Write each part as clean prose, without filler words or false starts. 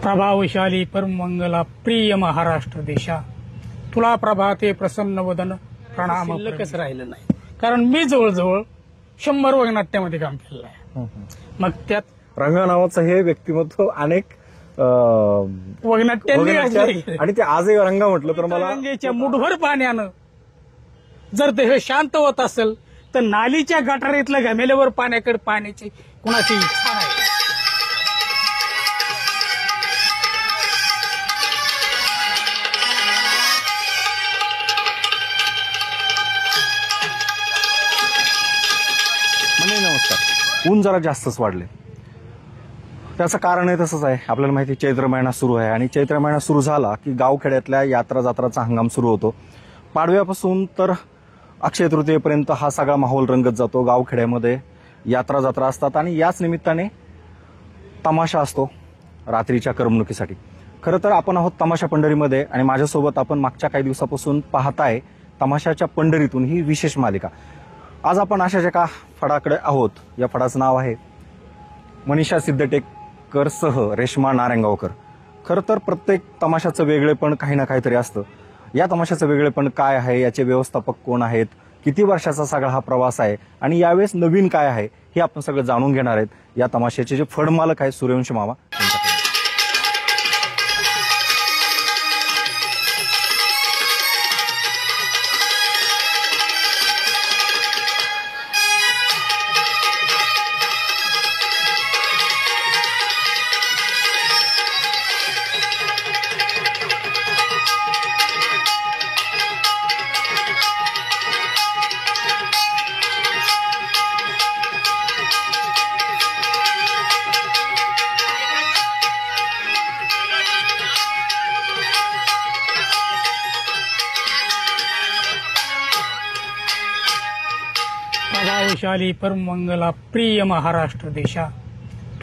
प्रभावशाली परमंगला प्रिय महाराष्ट्र देशा, तुला प्रभाते प्रसन्न वदन प्रणाम. शिल्लकच राहिलं नाही, कारण मी जवळजवळ 100 वगनाट्यामध्ये काम केलेलं आहे. मग त्यात रंगा नावाचं हे व्यक्तिमत्व अनेक वगनाट्यांनी आणि ते आजही रंगा म्हटलं तर मला गंगेच्या मुठभर पाण्यानं जर ते शांत होत असेल तर नालीच्या गटारीतलं घमेल्यावर पाण्याकडे पाण्याची कुणाची इच्छा नाही. नमस्कार. ऊन जरा जास्तच वाढले, त्याचं कारण आहे तसंच आहे. आपल्याला माहिती चैत्र महिना सुरू आहे आणि चैत्र महिना सुरू झाला की गावखेड्यातल्या यात्रा जत्राचा हंगाम सुरू होतो. पाडव्यापासून तर अक्षय तृतीयेपर्यंत हा सगळा माहोल रंगत जातो. गावखेड्यामध्ये यात्रा जत्रा असतात आणि याच निमित्ताने तमाशा असतो रात्रीच्या करमणुकीसाठी. खरं तर आपण आहोत तमाशा पंढरीमध्ये आणि माझ्यासोबत आपण मागच्या काही दिवसापासून पाहताय तमाशाच्या पंढरीतून ही विशेष मालिका. आज आपण अशाच एका फडाकडे आहोत. या फडाचं नाव आहे मनीषा सिद्धटेकर सह रेश्मा नारायणगावकर. खरं तर प्रत्येक तमाशाचं वेगळेपण काही ना काहीतरी असतं. या तमाशाचं वेगळेपण काय आहे, याचे व्यवस्थापक कोण आहेत, किती वर्षाचा सगळा हा प्रवास आहे आणि यावेळेस नवीन काय आहे हे आपण सगळं जाणून घेणार आहेत. या तमाशाचे जे फडमालक आहेत सूर्यवंशी मामा यांच्याकडे. प्रभावशाली परमंगला प्रिय महाराष्ट्र देशा,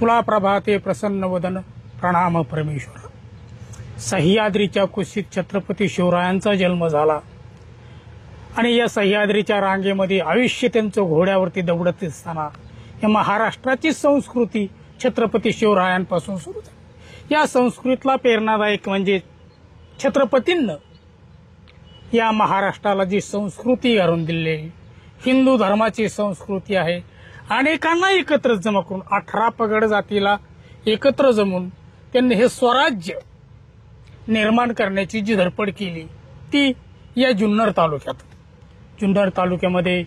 तुला प्रभाते प्रसन्न वदन प्रणाम परमेश्वर. सह्याद्रीच्या कुशीत छत्रपती शिवरायांचा जन्म झाला आणि या सह्याद्रीच्या रांगेमध्ये आयुष्य त्यांचं घोड्यावरती दौडत असताना या महाराष्ट्राची संस्कृती छत्रपती शिवरायांपासून सुरू झाली. या संस्कृतीला प्रेरणादायक म्हणजे छत्रपतींना या महाराष्ट्राला जी संस्कृती घालून दिली, हिंदू धर्माची संस्कृती आहे. अनेकांना एकत्र जमा करून 18 पगड जातीला एकत्र जमून त्यांनी हे स्वराज्य निर्माण करण्याची जी धडपड केली ती या जुन्नर तालुक्यात. जुन्नर तालुक्यामध्ये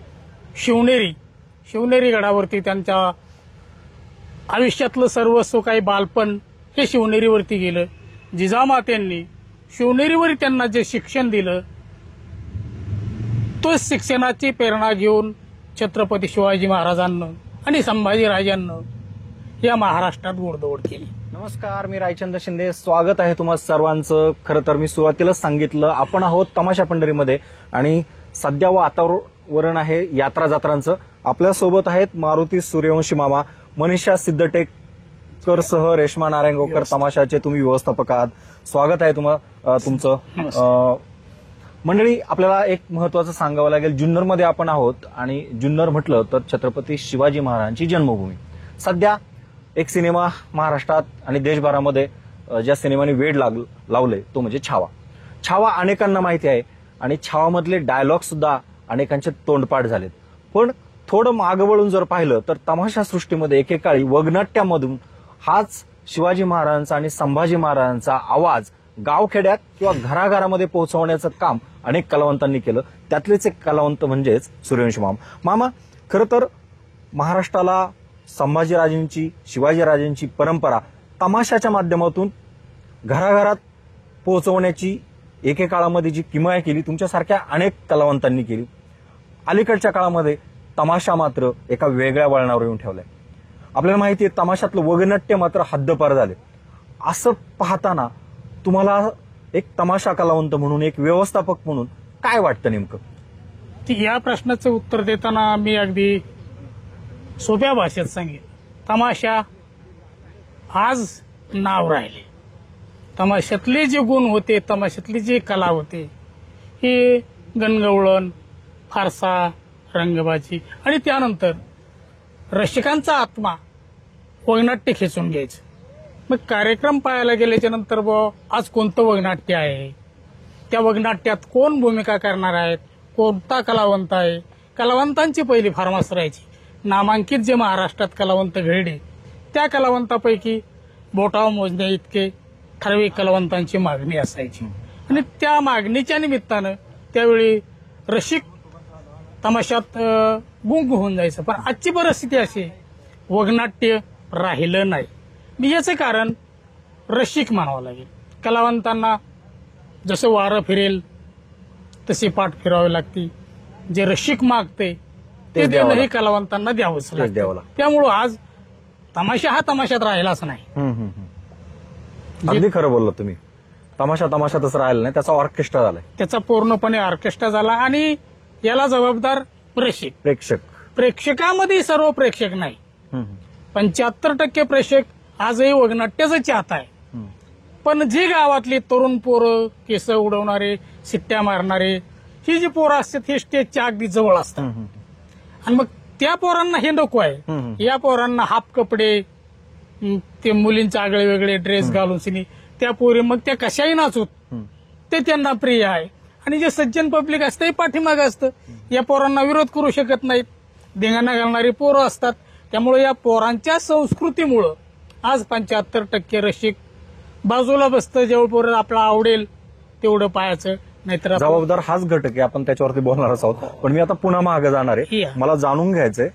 शिवनेरी गडावरती त्यांच्या आयुष्यातलं सर्वस्व काही बालपण हे शिवनेरीवरती गेलं. जिजामात्यांनी शिवनेरीवर त्यांना जे शिक्षण दिलं तो शिक्षणाची प्रेरणा घेऊन छत्रपती शिवाजी महाराजांना आणि संभाजीराजांना या महाराष्ट्रात घोडदौड केली. नमस्कार, मी रायचंद्र शिंदे. स्वागत आहे तुम्हा सर्वांचं. खरं तर मी सुरुवातीलाच सांगितलं आपण आहोत तमाशा पंढरीमध्ये आणि सध्या वातावरण आहे यात्रा जत्रांचं. आपल्यासोबत आहेत मारुती सूर्यवंशी मामा, मनीषा सिद्धटेकर सह रेश्मा नारायणगावकर तमाशाचे तुम्ही व्यवस्थापक आहात. स्वागत आहे तुमचं. मंडळी, आपल्याला एक महत्वाचं सांगावं लागेल. जुन्नरमध्ये आपण आहोत आणि जुन्नर म्हटलं तर छत्रपती शिवाजी महाराजांची जन्मभूमी. सध्या एक सिनेमा महाराष्ट्रात आणि देशभरामध्ये ज्या सिनेमाने वेड लावले तो म्हणजे छावा. छावा अनेकांना माहिती आहे आणि छावामधले डायलॉग सुद्धा अनेकांचे तोंडपाठ झालेत. पण थोडं मागं वळून जर पाहिलं तर तमाशा सृष्टीमध्ये एकेकाळी वगनाट्यामधून हाच शिवाजी महाराजांचा आणि संभाजी महाराजांचा आवाज गावखेड्यात किंवा घराघरामध्ये पोहोचवण्याचं काम अनेक कलावंतांनी केलं. त्यातलेच एक कलावंत म्हणजेच सूर्यवंशी मामा. खरं तर महाराष्ट्राला संभाजीराजांची शिवाजीराजांची परंपरा तमाशाच्या माध्यमातून घराघरात पोहोचवण्याची एकेकाळामध्ये जी किमया केली तुमच्यासारख्या अनेक कलावंतांनी केली. अलीकडच्या काळामध्ये तमाशा मात्र एका वेगळ्या वळणावर येऊन ठेवलाय. आपल्याला माहिती आहे तमाशातलं वगनाट्य मात्र हद्दपार झाले. असं पाहताना तुम्हाला एक तमाशा कलावंत म्हणून, एक व्यवस्थापक म्हणून काय वाटतं नेमकं? या प्रश्नाचं उत्तर देताना मी अगदी सोप्या भाषेत सांगेन. तमाशा आज नाव राहिले. तमाशातले जे गुण होते, तमाशातली जी कला होते, हे गणगवळण, फारसा, रंगबाजी आणि त्यानंतर रसिकांचा आत्मा वगनाट्य खेचून घ्यायचं. मग कार्यक्रम पाहायला गेल्याच्या नंतर आज कोणतं वगनाट्य आहे, त्या वगनाट्यात कोण भूमिका करणार आहेत, कोणता कलावंत आहे. कलावंतांची पहिली फार्मास राहायची. नामांकित जे महाराष्ट्रात कलावंत घडले त्या कलावंतापैकी बोटाव मोजण्या इतके ठराविक कलावंतांची मागणी असायची आणि त्या मागणीच्या निमित्तानं त्यावेळी रसिक तमाशात गुंग होऊन जायचं. पण आजची परिस्थिती अशी वगनाट्य राहिलं नाही. मी याचं कारण रसिक म्हणावं लागेल. कलावंतांना जसं वारं फिरेल तशी पाठ फिरावी लागते. जे रसिक मागते ते देणं हे कलावंतांना द्यावंच लागतं. त्यामुळं आज तमाशा हा तमाशात राहिलाच नाही. अगदी खरं बोलला तुम्ही. तमाशातच राहिला नाही, त्याचा ऑर्केस्ट्रा झालाय. त्याचा पूर्णपणे ऑर्केस्ट्रा झाला आणि याला जबाबदार प्रेक्षकामध्ये सर्व प्रेक्षक नाही. 75% प्रेक्षक आजही वगनाट्याचं चाहता आहे. पण जी गावातली तरुण पोरं, केस उडवणारे, शिट्ट्या मारणारे, ही जी पोरं असतात हे स्टेजच्या अगदी जवळ असतात आणि मग त्या पोरांना हे नको आहे. या पोरांना हाफ कपडे, ते मुलींचे आगळे वेगळे ड्रेस घालून सिनी त्या पोरी मग त्या कशाही नाचूत ते त्यांना प्रिय आहे. आणि जे सज्जन पब्लिक असतं हे पाठीमागं असतं. या पोरांना विरोध करू शकत नाहीत. धिंगाणा घालणारी पोरं असतात. त्यामुळे या पोरांच्या संस्कृतीमुळं आज 75% रसिक बाजूला बसतं. जेवढं पोरं आपला आवडेल तेवढं पाहायचं, नाहीतर जबाबदार हाच घटक आहे. आपण त्याच्यावरती बोलणारच आहोत. पण मी आता पुन्हा मागे जाणार आहे. मला जाणून घ्यायचंय,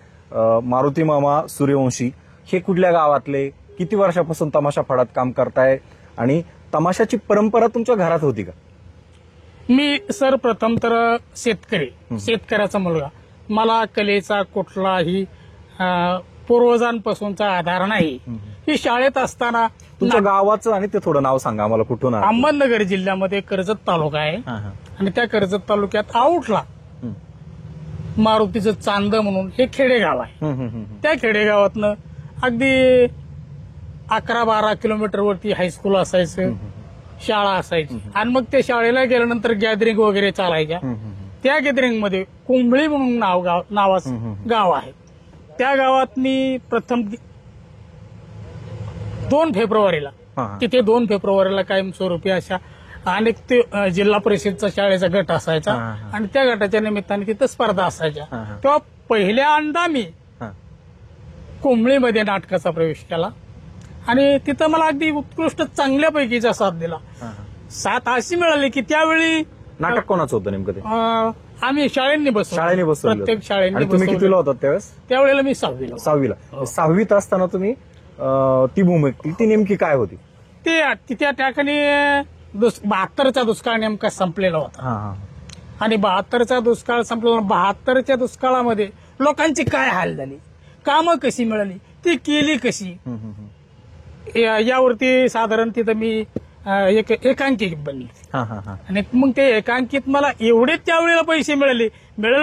मारुती मामा सूर्यवंशी हे कुठल्या गावातले, किती वर्षापासून तमाशा फडात काम करताय आणि तमाशाची परंपरा तुमच्या घरात होती का? मी सर प्रथम तर शेतकऱ्याचा मुलगा. मला कलेचा कुठलाही पूर्वजांपासूनचा आधार नाही. ही शाळेत असताना तुमच्या गावाचं आणि ते थोडं नाव सांगा आम्हाला. कुठून? अहमदनगर जिल्ह्यामध्ये कर्जत तालुका आहे आणि त्या कर्जत तालुक्यात आऊटला मारुतीचं चांद म्हणून हे खेडेगाव आहे. त्या खेडेगावातनं अगदी 11-12 किलोमीटरवरती हायस्कूल असायचं, शाळा असायची आणि मग त्या शाळेला गेल्यानंतर गॅदरिंग वगैरे चालायच्या. त्या गॅदरिंगमध्ये कुंभळी म्हणून नावाचं गाव आहे. त्या गावात मी प्रथम 2 फेब्रुवारीला तिथे 2 फेब्रुवारीला कायमस्वरूपी अशा अनेक ते जिल्हा परिषदचा शाळेचा गट असायचा आणि त्या गटाच्या निमित्ताने तिथं स्पर्धा असायच्या. तेव्हा पहिल्यांदा मी कुंभळीमध्ये नाटकाचा प्रवेश केला आणि तिथं मला अगदी उत्कृष्ट चांगल्यापैकीचा साथ दिला. साथ अशी मिळाली की त्यावेळी नाटक कोणाचं होतं नेमकं ते? आम्ही शाळेंनी बसवलं. प्रत्येक शाळेंनी. तुम्ही कितीला होतात त्यावेळेस? त्यावेळेला मी 6वीला. 6वीत असताना तुम्ही ती भूमिका ती नेमकी काय होती? ते त्या ठिकाणी 72चा दुष्काळ नेमका संपलेला होता आणि 72चा दुष्काळ संपलेला. 72च्या दुष्काळामध्ये लोकांची काय हाल झाली, कामं कशी मिळाली, ती केली कशी, यावरती साधारण तिथं मी एक एकांकिक बनली आणि मग ते एकांकित मला एवढे त्यावेळेला पैसे मिळाले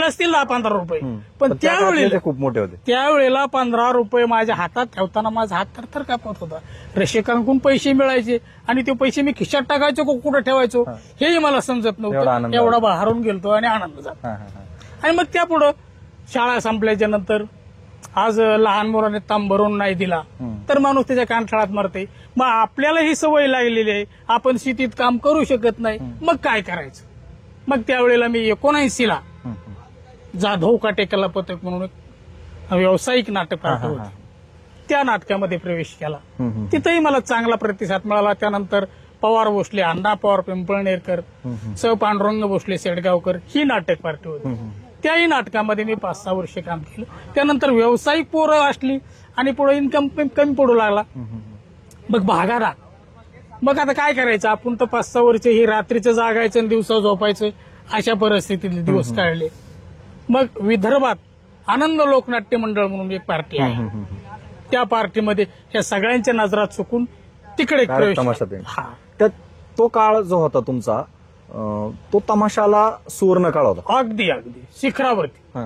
असतील 10-15 रुपये. पण त्यावेळेला खूप मोठे होते. त्यावेळेला 15 रुपये माझ्या हातात ठेवताना माझा हात थरथर कापत होता. रसिकांकडून पैसे मिळायचे आणि ते पैसे मी खिशात टाकायचो कुठे ठेवायचो हेही मला समजत नव्हतं. एवढा बाहेरून गेलतो आणि आनंद झाला. आणि मग त्यापुढं शाळा संपल्याच्या नंतर आज लहान मुलाने तांब भरून नाही दिला तर माणूस त्याच्या कानठाळात मरते. मग आपल्याला ही सवय लागलेली आहे, आपण शेतीत काम करू शकत नाही, मग काय करायचं. मग त्यावेळेला मी 79ला जाधव काटे कला पथक म्हणून एक व्यावसायिक नाटक पार्टी होती, त्या नाटकामध्ये प्रवेश केला. तिथंही मला चांगला प्रतिसाद मिळाला. त्यानंतर पवार भोसले, अण्णा पवार पिंपळनेरकर, स पांडुरंग भोसले सेडगावकर ही नाटक पार्टी होती. त्याही नाटकामध्ये मी 5-6 वर्ष काम केलं. त्यानंतर व्यावसायिक पोरं असली आणि पुढे इन्कम कमी पडू लागला. मग भागारा. मग आता काय करायचं, आपण तर 5-6 वर्ष ही रात्रीचं जागायचं आणि दिवसा झोपायचं अशा परिस्थितीत दिवस काढले. मग विदर्भात आनंद लोकनाट्य मंडळ म्हणून एक पार्टी आहे, त्या पार्टीमध्ये ह्या सगळ्यांच्या नजरात चुकून तिकडे त्यात तो काळ जो होता तुमचा तो तमाशाला सुवर्ण काळ होता. अगदी शिखरावरती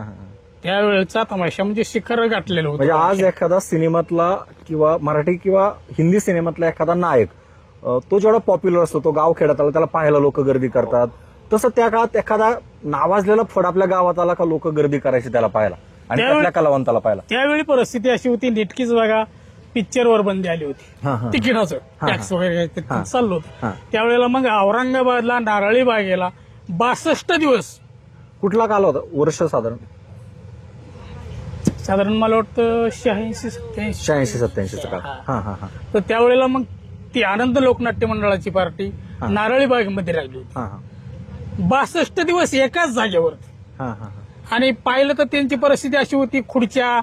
त्यावेळेचा तमाशा म्हणजे शिखर गाठलेलं होतं. म्हणजे आज एखादा सिनेमातला किंवा मराठी किंवा हिंदी सिनेमातला एखादा नायक तो जेवढा पॉप्युलर असतो, तो गाव खेड्यात आला त्याला पाहायला लोक गर्दी करतात, तसं त्या काळात एखादा नावाजलेला फड आपल्या गावात आला का लोक गर्दी करायची त्याला पाहायला आणि त्यातल्या कलावंताला पाहायला. त्यावेळी परिस्थिती अशी होती, नेटकीच बघा पिक्चरवर बंदी आली होती हा, हा. तिकिटाचं हा. टॅक्स वगैरे ते हा. चाललं हा. होतं त्यावेळेला मग औरंगाबादला नारळी बागेला 62 दिवस कुठला काल होता वर्ष साधारण साधारण मला वाटतं 86-87 86-87 काल हा हा हा तर त्यावेळेला मग ती आनंद लोकनाट्य मंडळाची पार्टी हा. नारळी बागेमध्ये राहिली होती हा हा 62 दिवस एकाच जागेवरती हा हा आणि पाहिलं तर त्यांची परिस्थिती अशी होती खुर्च्या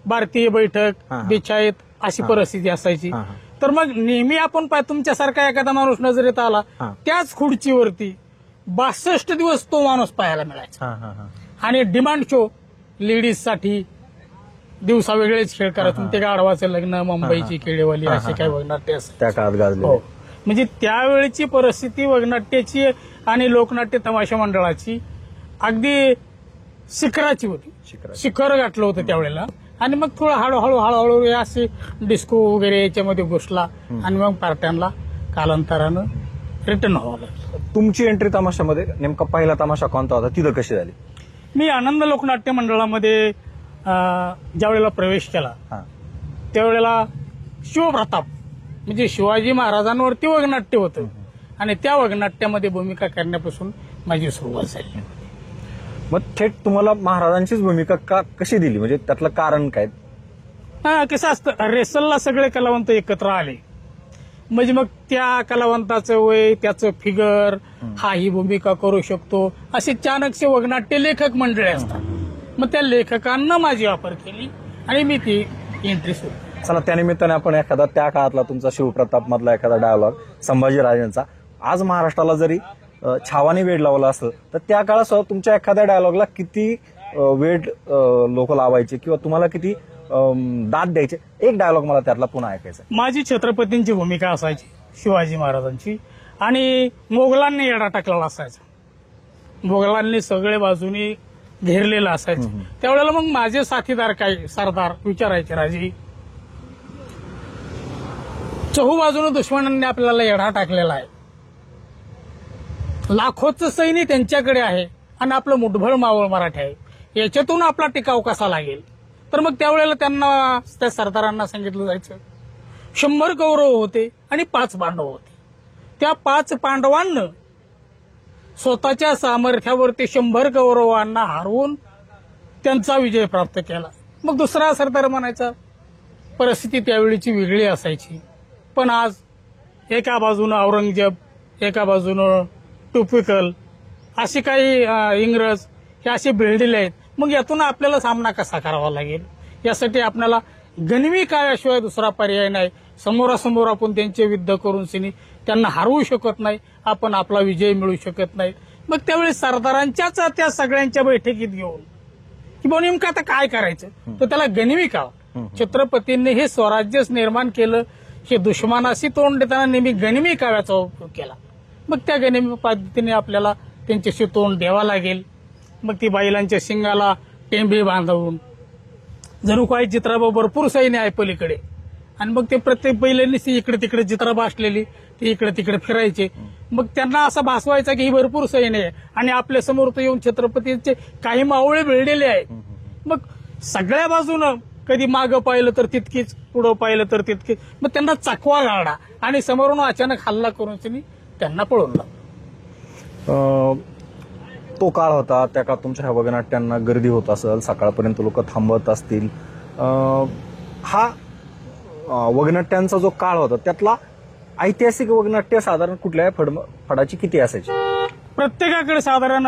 भारतीय बैठक हा. बिछायत अशी हा. परिस्थिती असायची हा, हा. तर मग नेहमी आपण तुमच्यासारखा एखादा माणूस नजरेत आला हा. त्याच खुर्चीवरती 62 दिवस तो माणूस पाहायला मिळायचा हा हा हा आणि डिमांड शो लेडीज साठी दिवसा वेगळेच खेळ करायचे ते गाढवाचं लग्न मुंबईची केळेवाली हा, असे हा, काही हा. वगनाट्य असे त्या काळात गाजले हो म्हणजे त्यावेळेची परिस्थिती वगनाट्याची आणि लोकनाट्य तमाशा मंडळाची अगदी शिखराची होती शिखराची. शिखर गाठलं होतं त्यावेळेला आणि मग थोडं हळूहळू हे असे डिस्को वगैरे याच्यामध्ये घुसला आणि मग पार्ट्यांना कालांतरानं रिटर्न व्हावं लागलं तुमची एंट्री तमाशामध्ये नेमका पहिला तमाशा कोणता होता तिथं कशी झाली मी आनंद लोकनाट्य मंडळामध्ये ज्यावेळेला प्रवेश केला हा त्यावेळेला शिवप्रताप म्हणजे शिवाजी महाराजांवरती वगनाट्य होतं आणि त्या वगनाट्यामध्ये भूमिका करण्यापासून माझी सुरुवात झाली मग थेट तुम्हाला महाराजांचीच भूमिका कशी दिली म्हणजे त्यातलं कारण काय कसं असतं रेसलला सगळे कलावंत एकत्र आले म्हणजे मग त्या कलावंताचं वय त्याचं फिगर हा ही भूमिका करू शकतो असे चाणक्य वगनाट्य लेखक मंडळी असतात मग त्या लेखकांना माझी ऑफर केली आणि मी ती एंट्री सुरू चला त्यानिमित्ताने आपण एखादा त्या काळातला तुमचा शिवप्रताप मधला एखादा डायलॉग संभाजीराजांचा आज महाराष्ट्राला जरी छावाने वेळ लावला असतं तर त्या काळात तुमच्या एखाद्या डायलॉगला किती वेळ लोक लावायचे किंवा तुम्हाला किती दाद द्यायचे एक डायलॉग मला त्यातला पुन्हा ऐकायचा माझी छत्रपतींची भूमिका असायची शिवाजी महाराजांची आणि मोगलांनी येडा टाकलेला असायचा मोगलांनी सगळे बाजूनी घेरलेलं असायचं त्यावेळेला मग माझे साथीदार काही सरदार विचारायचे राजे चहूबाजूने दुश्मनांनी आपल्याला येडा टाकलेला आहे लाखोचं सैन्य त्यांच्याकडे आहे आणि आपलं मुठभर मावळ मराठी आहे याच्यातून आपला टिकाव कसा लागेल तर मग त्यावेळेला त्यांना त्या सरदारांना सांगितलं जायचं 100 कौरव होते आणि 5 पांडव होते त्या 5 पांडवांना स्वतःच्या सामर्थ्यावरती 100 कौरवांना हरवून त्यांचा विजय प्राप्त केला मग दुसरा सरदार म्हणायचा परिस्थिती त्यावेळीची वेगळी असायची पण आज एका बाजूनं औरंगजेब एका बाजूनं टुपिकल असे काही इंग्रज हे असे भिडलेले आहेत मग यातून आपल्याला सामना कसा करावा लागेल यासाठी आपल्याला गनिमी काव्याशिवाय दुसरा पर्याय नाही समोरासमोर आपण त्यांचे युद्ध करून त्यांना हरवू शकत नाही आपण आपला विजय मिळू शकत नाही मग त्यावेळी सरदारांच्याच त्या सगळ्यांच्या बैठकीत घेऊन की बाबा नेमकं आता काय करायचं तर त्याला गनिमी कावा छत्रपतींनी हे स्वराज्यच निर्माण केलं हे दुश्मनाशी तोंड देताना नेहमी गनिमी काव्याचा उपयोग केला मग त्या गनिमी पद्धतीने आपल्याला त्यांच्याशी तोंड द्यावा लागेल मग ती बैलांच्या शिंगाला टेंबे बांधवून जणू काही चित्राबा भरपूर सैन्य आहे पलीकडे आणि मग ते प्रत्येक बैलांनी इकडे तिकडे चित्राबा असलेली ते इकडे तिकडे फिरायचे मग त्यांना असं भासवायचं की ही भरपूर सैन्य आहे आणि आपल्या समोर तो येऊन छत्रपतींचे काही मावळे भिडलेले आहेत मग सगळ्या बाजूनं कधी मागं पाहिलं तर तितकीच पुढं पाहिलं तर तितकीच मग त्यांना चकवा गाडा आणि समोरून अचानक हल्ला करून त्यांना पळून लावलं तो काळ होता त्या काळात तुमच्या ह्या वगनाट्यांना गर्दी होत असेल सकाळपर्यंत लोक थांबत असतील हा वगनाट्यांचा जो काळ होता त्यातला ऐतिहासिक वगनाट्य साधारण कुठल्या फडाची किती असायची प्रत्येकाकडे साधारण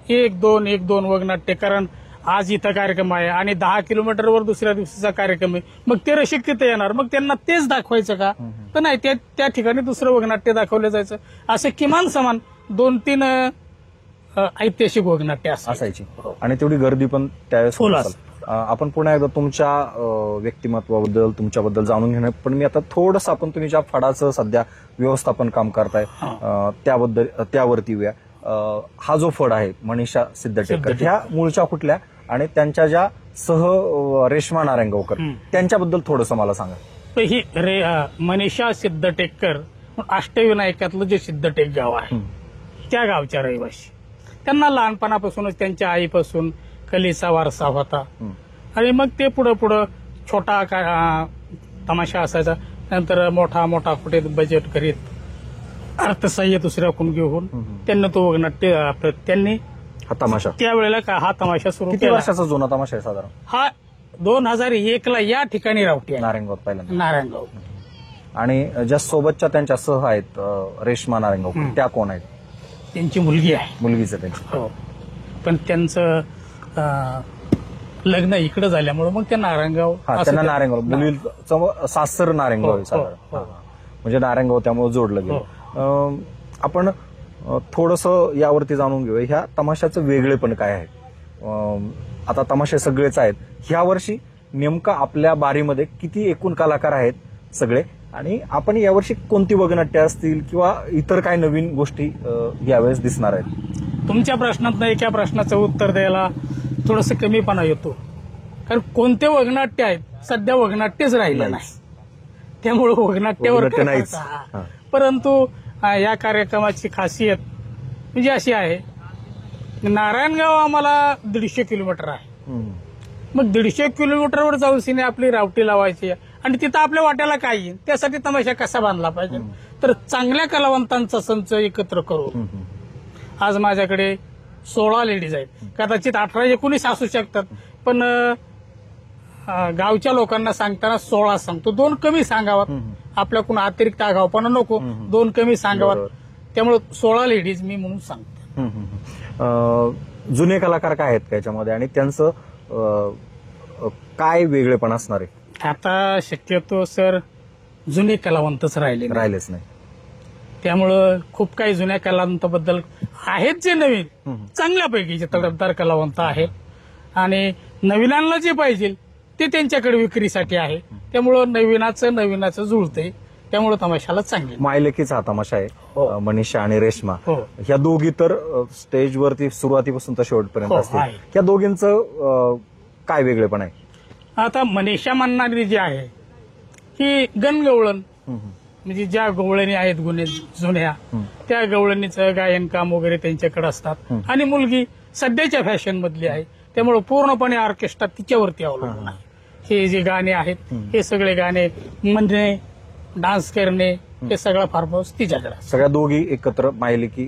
1-2 वगनाट्य कारण आज इथं कार्यक्रम आहे आणि 10 किलोमीटरवर दुसऱ्या दिवशीचा कार्यक्रम आहे मग ते रसिक तिथे येणार मग त्यांना तेच दाखवायचं का तर नाही त्या ठिकाणी दुसरं वगनाट्य दाखवलं जायचं असे किमान समान 2-3 ऐतिहासिक वगनाट्य असायची आणि तेवढी गर्दी पण त्यावेळेस आपण पुन्हा एकदा तुमच्या व्यक्तिमत्वाबद्दल तुमच्याबद्दल जाणून घेणार पण मी आता थोडंसं आपण तुम्ही ज्या फडाचं सध्या व्यवस्थापन काम करताय त्याबद्दल त्यावरती येऊया हा जो फड आहे मनीषा सिद्धटेकर ह्या मूळच्या कुठल्या आणि त्यांच्या ज्या रेश्मा नारायणगावकर त्यांच्याबद्दल थोडंसं मला सांगा ही मनीषा सिद्धटेकर अष्टविनायकातलं जे सिद्धटेक गाव आहे त्या गावच्या रहिवाशी त्यांना लहानपणापासूनच त्यांच्या आईपासून कलेचा वारसा होता आणि मग ते पुढं छोटा तमाशा असायचा. नंतर मोठा मोठा कुठे बजेट करीत अर्थसहाय्य दुसऱ्याकडून घेऊन त्यांना तो वगनाट्य त्यांनी हा तमाशा त्यावेळेला हा तमाशा सुरू किती केला. वर्षाचा जुना तमाशा आहे साधारण? हा 2001 या ठिकाणी रावटी आहे, नारायणगावात पहिल्यांदा. नारायणगाव. आणि ज्या सोबतच्या त्यांच्या सह आहेत रेश्मा नारायणगाव, त्या कोण आहेत? त्यांची मुलगी आहे. मुलगीच आहे त्यांची. हो, पण त्यांचं लग्न इकडे झाल्यामुळे मग त्या नारायणगाव हा, असं त्यांना ते- नारायणगाव, मुलीचं सासर नारायणगाव आहे हो, साधारण. हो, हो. हा. म्हणजे नारायणगाव त्यामुळे जोडलं गेलं. आपण थोडस यावरती जाणून घेऊया, ह्या तमाशाचं वेगळेपण काय आहे. आता तमाशे सगळेच आहेत, ह्या वर्षी नेमका आपल्या बारीमध्ये किती एकूण कलाकार आहेत सगळे, आणि आपण यावर्षी कोणती वगनाट्य असतील किंवा इतर काय नवीन गोष्टी यावेळेस दिसणार आहेत? तुमच्या प्रश्नात एका प्रश्नाचं उत्तर द्यायला थोडस कमीपणा येतो, कारण कोणते वगनाट्य आहेत सध्या वगनाट्यच राहिलं नाही, त्यामुळे वगनाट्यावर वगनाट्य काय नाहीच. करता? हा. परंतु या कार्यक्रमाची खासियत म्हणजे अशी आहे, नारायणगाव आम्हाला 150 किलोमीटर आहे. मग 150 किलोमीटरवर जाऊन सिने आपली रावटी लावायची आणि तिथं आपल्या वाट्याला काय येईल, त्यासाठी तमाशा कसा बांधला पाहिजे. तर चांगल्या कलावंतांचा संच एकत्र करू. आज माझ्याकडे 16 लेडीज आहेत, कदाचित 18-19 असू शकतात, पण गावच्या लोकांना सांगताना 16 सांगतो. 2 कमी सांगावात, आपल्याकडून अतिरिक्त आगावपणा नको, 2 कमी सांगावात. बरोबर. त्यामुळे 16 लेडीज मी म्हणून सांगतो. जुने कलाकार काय आहेत का याच्यामध्ये, आणि त्यांचं काय वेगळेपण असणार आहे? आता शक्यतो सर जुने कलावंतच राहिले नाही. राहिलेच नाही. त्यामुळं खूप काही जुन्या कलावंताबद्दल आहेत, जे नवीन चांगल्यापैकी जे तडफदार कलावंत आहेत, आणि नवीनांना जे पाहिजे ते त्यांच्याकडे विक्रीसाठी आहे. त्यामुळं नवीनाचं जुळतंय, त्यामुळे तमाशाला चांगले. मायलेकीचा हा तमाशा हो. आहे. मनीषा आणि रेश्मा, हो. ह्या दोघी तर स्टेजवरती सुरुवातीपासून तर शेवटपर्यंत हो, असतील. आहे. या दोघींचं काय वेगळेपण आहे? आता मनीषा म्हणणारी जी आहे ही गणगवळण, म्हणजे ज्या गवळणी आहेत गुन्हे जुन्या, त्या गवळणीचं गायन काम वगैरे त्यांच्याकडे असतात. आणि मुलगी सध्याच्या फॅशन मधली आहे, त्यामुळे पूर्णपणे ऑर्केस्ट्रा तिच्यावरती अवलंबून आहे. हे जे गाणे आहेत हे सगळे गाणे म्हणणे, डान्स करणे, हे सगळा फार्महाऊस तिच्याकडे असतो. सगळ्या दोघी एकत्र मायलेकी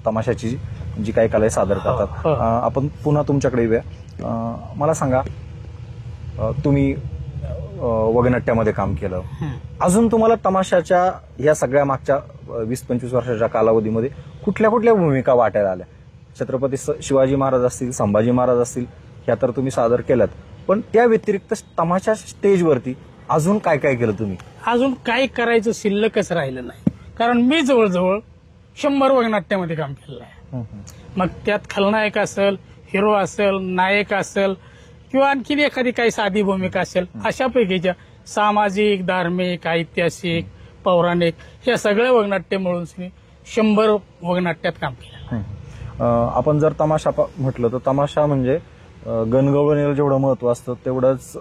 तमाशाची जी काही कला आहे सादर करतात. हो. आपण पुन्हा तुमच्याकडे येऊया. मला सांगा, तुम्ही वगनाट्यामध्ये काम केलं, अजून तुम्हाला तमाशाच्या या सगळ्या मागच्या 20-25 वर्षाच्या कालावधीमध्ये कुठल्या कुठल्या भूमिका वाटायला आल्या? छत्रपती शिवाजी महाराज असतील, संभाजी महाराज असतील, ह्या तर तुम्ही सादर केल्यात, पण त्या व्यतिरिक्त तमाशा स्टेजवरती अजून काय काय केलं तुम्ही? अजून काय करायचं शिल्लकच राहिलं नाही, कारण मी जवळजवळ 100 वगनाट्यामध्ये काम केलेलं आहे. मग त्यात खलनायक असेल, हिरो असेल, नायक असेल, किंवा आणखीन एखादी काही साधी भूमिका असेल, अशा पैकीच्या सामाजिक, धार्मिक, ऐतिहासिक, पौराणिक, या सगळ्या वगनाट्य मिळून 100 वगनाट्यात काम केलं. आपण जर तमाशा म्हटलं तर तमाशा म्हणजे गणगवळणीला जेवढं महत्व असतं तेवढंच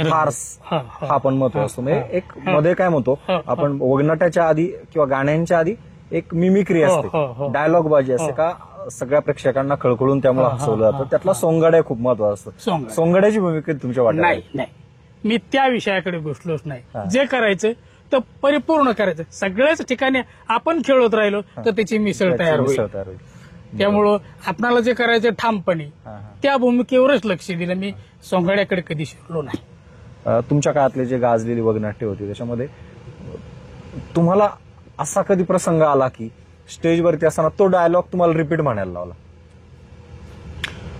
फार्स हा पण महत्व असतो. म्हणजे एक मध्ये काय म्हणतो आपण, वगनाट्याच्या आधी किंवा गाण्यांच्या आधी एक मिमिक्री असते, डायलॉग बाजी असते का, सगळ्या प्रेक्षकांना खळखळून त्यामुळे हसवलं जातं. त्यातला सोंगाड्या खूप महत्वाचं असतं. सोंगाड्याची भूमिका तुमच्या वाटत नाही, मी त्या विषयाकडे घुसलोच नाही. जे करायचं तर परिपूर्ण करायचं. सगळ्याच ठिकाणी आपण खेळत राहिलो तर त्याची मिसळ तयार होईल. त्यामुळं आपणाला जे करायचं ठामपणे त्या भूमिकेवरच लक्ष दिलं. मी सोंगाड्याकडे कधी शिरलो नाही. तुमच्या काळातले जे गाजलेली वगनाट्य होती त्याच्यामध्ये तुम्हाला असा कधी प्रसंग आला की स्टेजवरती असताना तो डायलॉग तुम्हाला रिपीट म्हणायला लावला?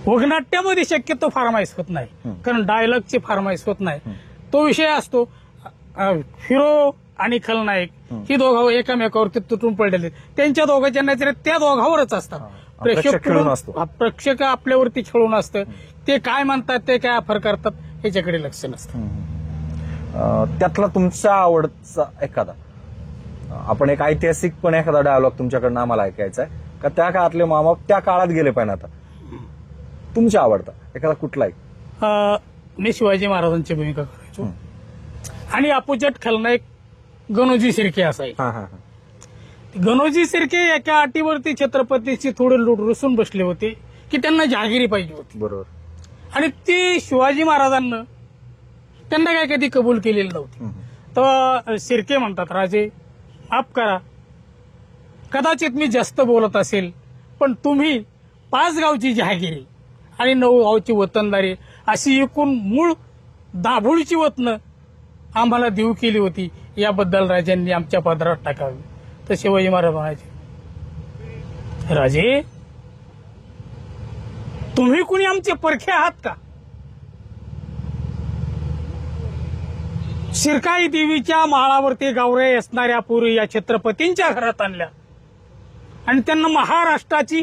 वगनाट्यामध्ये शक्यतो फार्माईस होत नाही, कारण डायलॉगची फार्माईस होत नाही. तो विषय असतो, हिरो आणि खलनायक ही दोघं एकामेकावरती तुटून पडलेले, त्यांच्या दोघांच्या नजरेत त्या दोघांवरच असतात. प्रेक्षक आपल्यावरती खेळून असतं. ते काय म्हणतात, ते काय ऑफर करतात, ह्याच्याकडे लक्ष नसतं. त्यातला तुमचा आवडता एखादा, आपण एक ऐतिहासिक पण एखादा डायलॉग तुमच्याकडनं आम्हाला ऐकायचा आहे का, त्या काळातले मामा त्या काळात गेले पाहिजे, आता तुमच्या आवडता एखादा कुठला आहे? मी शिवाजी महाराजांची भूमिका करायचो आणि अपोजिट खलनायक गणोजी शिर्के असायचे. गणोजी शिर्के एका अटीवरती छत्रपतीची थोडे रुसून बसले होते की त्यांना जहागिरी पाहिजे होती. बरोबर. आणि ती शिवाजी महाराजांना त्यांना काय कधी कबूल केलेली नव्हती. तर शिर्के म्हणतात, राजे माफ करा, कदाचित मी जास्त बोलत असेल, पण तुम्ही 5 गावची जहागिरी आणि 9 गावची वतनदारी अशी एकूण मूळ दाभोळीची वतनं आम्हाला देऊ केली होती, याबद्दल राजांनी आमच्या पदरात टाकावी. तर शिवाजी महाराज म्हणायचे, राजे तुम्ही कुणी आमचे परखे आहात का? शिरकाई देवीच्या माळावरती गावरे असणाऱ्या पुरी या छत्रपतींच्या घरात आणल्या आणि त्यांना महाराष्ट्राची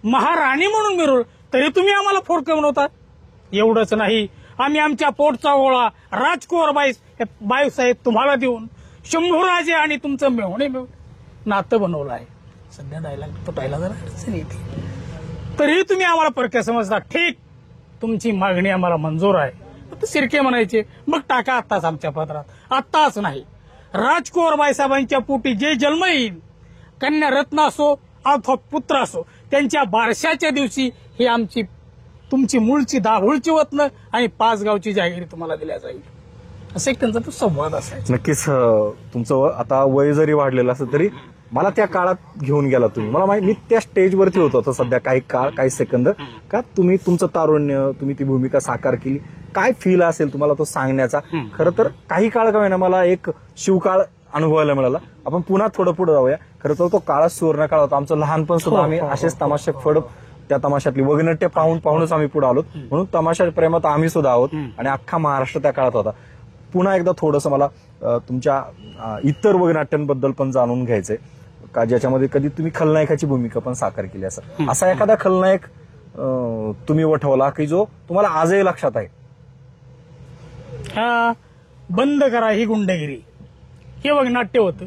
महाराणी म्हणून मिळवलं, तरी तुम्ही आम्हाला फोडकं बनवतात. एवढंच नाही, आम्ही आमच्या पोटचा गोळा राजकुवर बाईसाहेब तुम्हाला देऊन शंभूराजे आणि तुमचं मेहुणे मिळून नातं बनवलं आहे. सध्या डायलॉग तुटायला जरा अडचण येते, तरीही तुम्ही आम्हाला परक्या समजता. ठीक, तुमची मागणी आम्हाला मंजूर आहे. तर शिर्के म्हणायचे, मग टाका आत्ताच आमच्या पदरात. आत्ताच नाही, राजकुवर बाईसाहेबांच्या पोटी जे जन्म येईल, कन्या रत्न असो अथवा पुत्र असो, त्यांच्या बारशाच्या दिवशी ही आमची तुमची मूळची दाभोळची वतनं आणि 5 गावची जहागिरी तुम्हाला दिल्या जाईल. असं एक त्यांचा तो संवाद असायचा. नक्कीच तुमचं आता वय जरी वाढलेलं असलं तरी मला त्या काळात घेऊन गेला तुम्ही. मला माहिती, मी त्या स्टेजवरती होतो आता सध्या काही काळ, काही सेकंद, का तुम्ही तुमचं तारुण्य, तुम्ही ती भूमिका साकार केली. काय फील असेल तुम्हाला तो सांगण्याचा? खरं तर काही काळ का होईना मला एक शिवकाळ अनुभवायला मिळाला. आपण पुन्हा थोडं पुढे जाऊया. खरं तर तो काळात सुवर्ण काळ होता. आमचं लहानपण सुद्धा आम्ही असेच तमाशे फड, त्या तमाशातली वगनट्य पाहूनच आम्ही पुढे आलो. म्हणून तमाशा प्रेमात आम्ही सुद्धा आहोत आणि अख्खा महाराष्ट्र त्या काळात होता. पुन्हा एकदा थोडंसं मला तुमच्या इतर वगनाट्यांबद्दल पण जाणून घ्यायचंय का, ज्याच्यामध्ये कधी तुम्ही खलनायकाची भूमिका पण साकार केली. असा एखादा खलनायक तुम्ही वठवला की जो तुम्हाला आजही लक्षात आहे? बंद करा ही गुंडगिरी हे वगनाट्य होतं.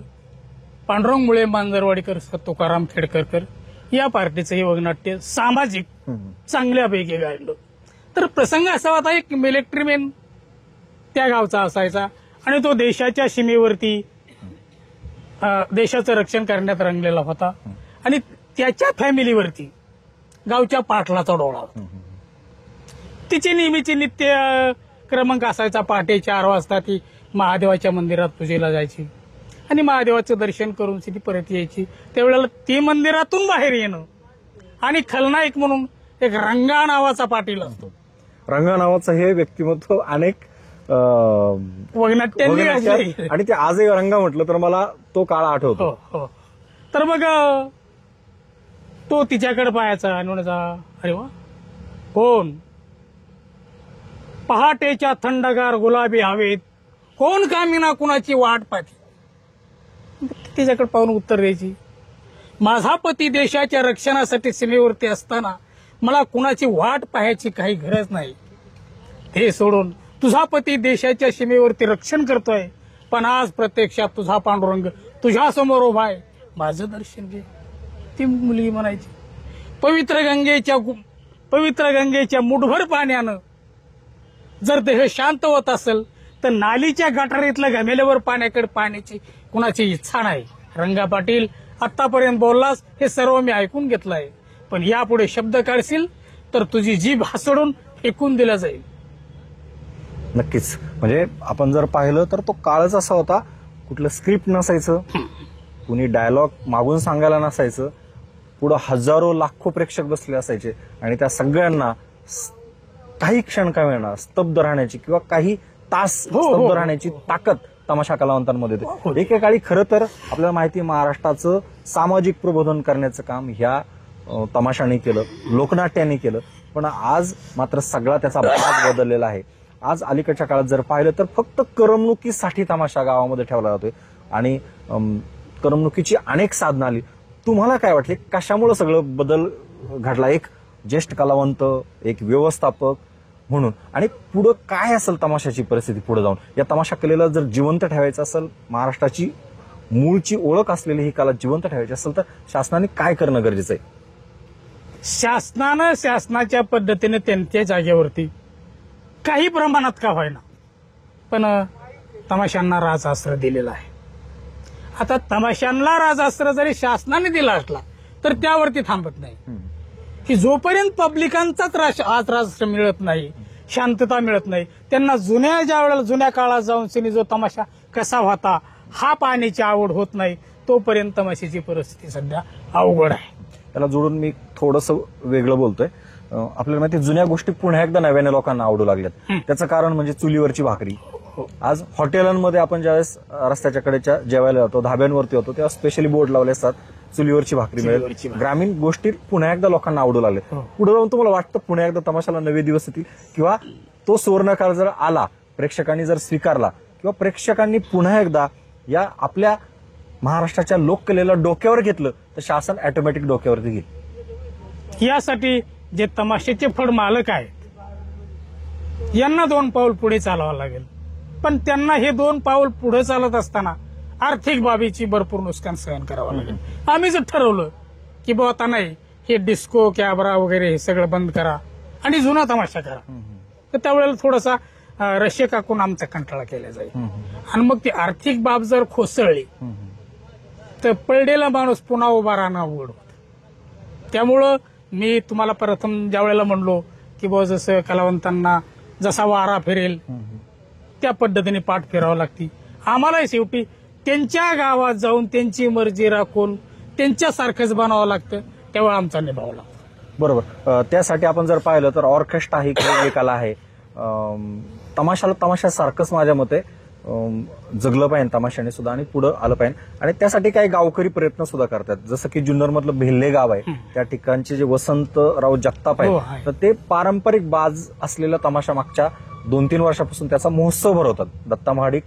पांडुरंग मुळे, मांजरवाडीकर, तुकाराम खेडकरकर या पार्टीचं हे वगनाट्य सामाजिक चांगल्यापैकी गायलं. तर प्रसंग असा होता, एक मिलिटरीमॅन त्या गावचा असायचा आणि तो देशाच्या सीमेवरती देशाचं रक्षण करण्यात रंगलेला होता आणि त्याच्या फॅमिलीवरती गावच्या पाटलाचा डोळा होता. तिची नेहमीची नित्य क्रमांक असायचा, पहाटे 4 वाजता ती महादेवाच्या मंदिरात पूजेला जायची आणि महादेवाचं दर्शन करून ती परत यायची. त्यावेळेला ती मंदिरातून बाहेर येणं आणि खलनायक म्हणून एक रंगा नावाचा पाटील असतो. रंगा नावाचं हे व्यक्तिमत्व अनेक वगनाट्यांनी आणि ते आजही रंगा म्हटलं तर मला तो काळ आठवतो. हो. तर मग तो तिच्याकडे पाहायचा आणि म्हणायचा, अरे वा, कोण? पहाटेच्या थंडगार गुलाबी हवेत कोण कामिना कुणाची वाट पाहते? तिच्याकडे पाहून उत्तर द्यायची, माझा पती देशाच्या रक्षणासाठी सीमेवरती असताना मला कुणाची वाट पाहायची काही गरज नाही. ते सोडून तुझा पती देशाच्या सीमेवरती रक्षण करतोय, पण आज प्रत्यक्षात तुझा पांडुरंग तुझ्या समोर उभा आहे, माझं दर्शन घे. ती मुलगी म्हणायची, पवित्र गंगेच्या मुठभर पाण्यानं जर देह शांत होत असेल तर नालीच्या गटारीतल्या घमेल्यावर पाण्याकडे पाहण्याची कुणाची इच्छा नाही. रंगा पाटील, आतापर्यंत बोललास हे सर्व मी ऐकून घेतलंय, पण यापुढे शब्द काढशील तर तुझी जीभ हासडून फेकून दिला जाईल. नक्कीच, म्हणजे आपण जर पाहिलं तर तो काळच असा होता, कुठलं स्क्रिप्ट नसायचं, कुणी डायलॉग मागून सांगायला नसायचं, पुढं हजारो लाखो प्रेक्षक बसले असायचे आणि त्या सगळ्यांना काही क्षण का मिळणार स्तब्ध राहण्याची किंवा काही तास स्तब्ध राहण्याची ताकद तमाशा कलावंतांमध्ये होते. एकेकाळी खरं तर आपल्याला माहिती, महाराष्ट्राचं सामाजिक प्रबोधन करण्याचं काम ह्या तमाशाने केलं, लोकनाट्याने केलं, पण आज मात्र सगळा त्याचा भाग बदललेला आहे. आज अलीकडच्या काळात जर पाहिलं तर फक्त करमणुकीसाठी तमाशा गावामध्ये ठेवला जातोय आणि करमणुकीची अनेक साधनं आली. तुम्हाला काय वाटले, कशामुळे सगळं बदल घडला, एक ज्येष्ठ कलावंत, एक व्यवस्थापक म्हणून, आणि पुढं काय असेल तमाशाची परिस्थिती पुढे जाऊन? या तमाशा कलेला जर जिवंत ठेवायचं असेल, महाराष्ट्राची मूळची ओळख असलेली ही कला जिवंत ठेवायची असेल तर शासनाने काय करणं गरजेचं आहे? शासनानं शासनाच्या पद्धतीने त्यांच्या जागेवरती काही प्रमाणात का व्हायना पण तमाशांना राजआश्रय दिलेला आहे. आता तमाशांना राजआश्रय जरी शासनाने दिला असला तर त्यावरती थांबत नाही की जोपर्यंत पब्लिकांचाच आज राजआश्रय मिळत नाही शांतता मिळत नाही. त्यांना ज्या वेळेला जुन्या काळात जाऊन सिने जो तमाशा कसा होता हा पाहण्याची आवड होत नाही, तोपर्यंत तमाशाची परिस्थिती सध्या अवघड आहे. त्याला जोडून मी थोडंसं वेगळं बोलतोय. आपल्याला माहिती जुन्या गोष्टी पुन्हा एकदा नव्याने लोकांना आवडू लागल्यात. त्याचं कारण म्हणजे चुलीवरची भाकरी. आज हॉटेलांमध्ये आपण ज्यावेळेस रस्त्याच्या कडेच्या जेवायला जातो, धाब्यांवरती होतो, तेव्हा स्पेशली बोर्ड लावले असतात चुलीवरची भाकरी मिळेल. ग्रामीण गोष्टी पुन्हा एकदा लोकांना आवडू लागले. पुढे जाऊन तुम्हाला वाटतं पुन्हा एकदा तमाशाला नवे दिवस येतील किंवा तो सुवर्णकाळ जर आला, प्रेक्षकांनी जर स्वीकारला किंवा प्रेक्षकांनी पुन्हा एकदा या आपल्या महाराष्ट्राच्या लोककलेला डोक्यावर घेतलं तर शासन ऑटोमॅटिक डोक्यावरती घेईल. यासाठी जे तमाशाचे फड मालक आहेत यांना 2 पाऊल पुढे चालावं लागेल. पण त्यांना हे 2 पाऊल पुढे चालत असताना आर्थिक बाबीची भरपूर नुकसान सहन करावं लागेल. आम्ही जर ठरवलं की बाबा आता नाही हे डिस्को कॅबरा वगैरे हे सगळं बंद करा आणि जुना तमाशा करा, तर त्यावेळेला थोडासा रश्य काकून आमचा कंटाळा केला जाईल. आणि मग ती आर्थिक बाब जर कोसळली तर पडलेला माणूस पुन्हा उभा राहणं अवघड होत. त्यामुळं मी तुम्हाला प्रथम ज्या वेळेला म्हणलो की बाबा जसं कलावंतांना जसा वारा फिरेल त्या पद्धतीने पाठ फिरावं लागते. आम्हालाही शेवटी त्यांच्या गावात जाऊन त्यांची मर्जी राखून त्यांच्यासारखंच बनावं लागतं, तेव्हा आमचा निभाव लागतो. बरोबर. त्यासाठी आपण जर पाहिलं तर ऑर्केस्ट्रा ही खेळली कला आहे. तमाशाला तमाशासारखंच माझ्या मते जगलं पाहिजे तमाशाने सुद्धा आणि पुढे आलं पाहिजे. आणि त्यासाठी काही गावकरी प्रयत्न सुद्धा करतात. जसं की जुन्नर मधलं भेल्ले गाव आहे, त्या ठिकाणचे जे वसंतराव जगताप आहेत, तर ते पारंपरिक बाज असलेला तमाशा मागच्या 2-3 वर्षापासून त्याचा महोत्सव भरवतात. दत्ता महाडिक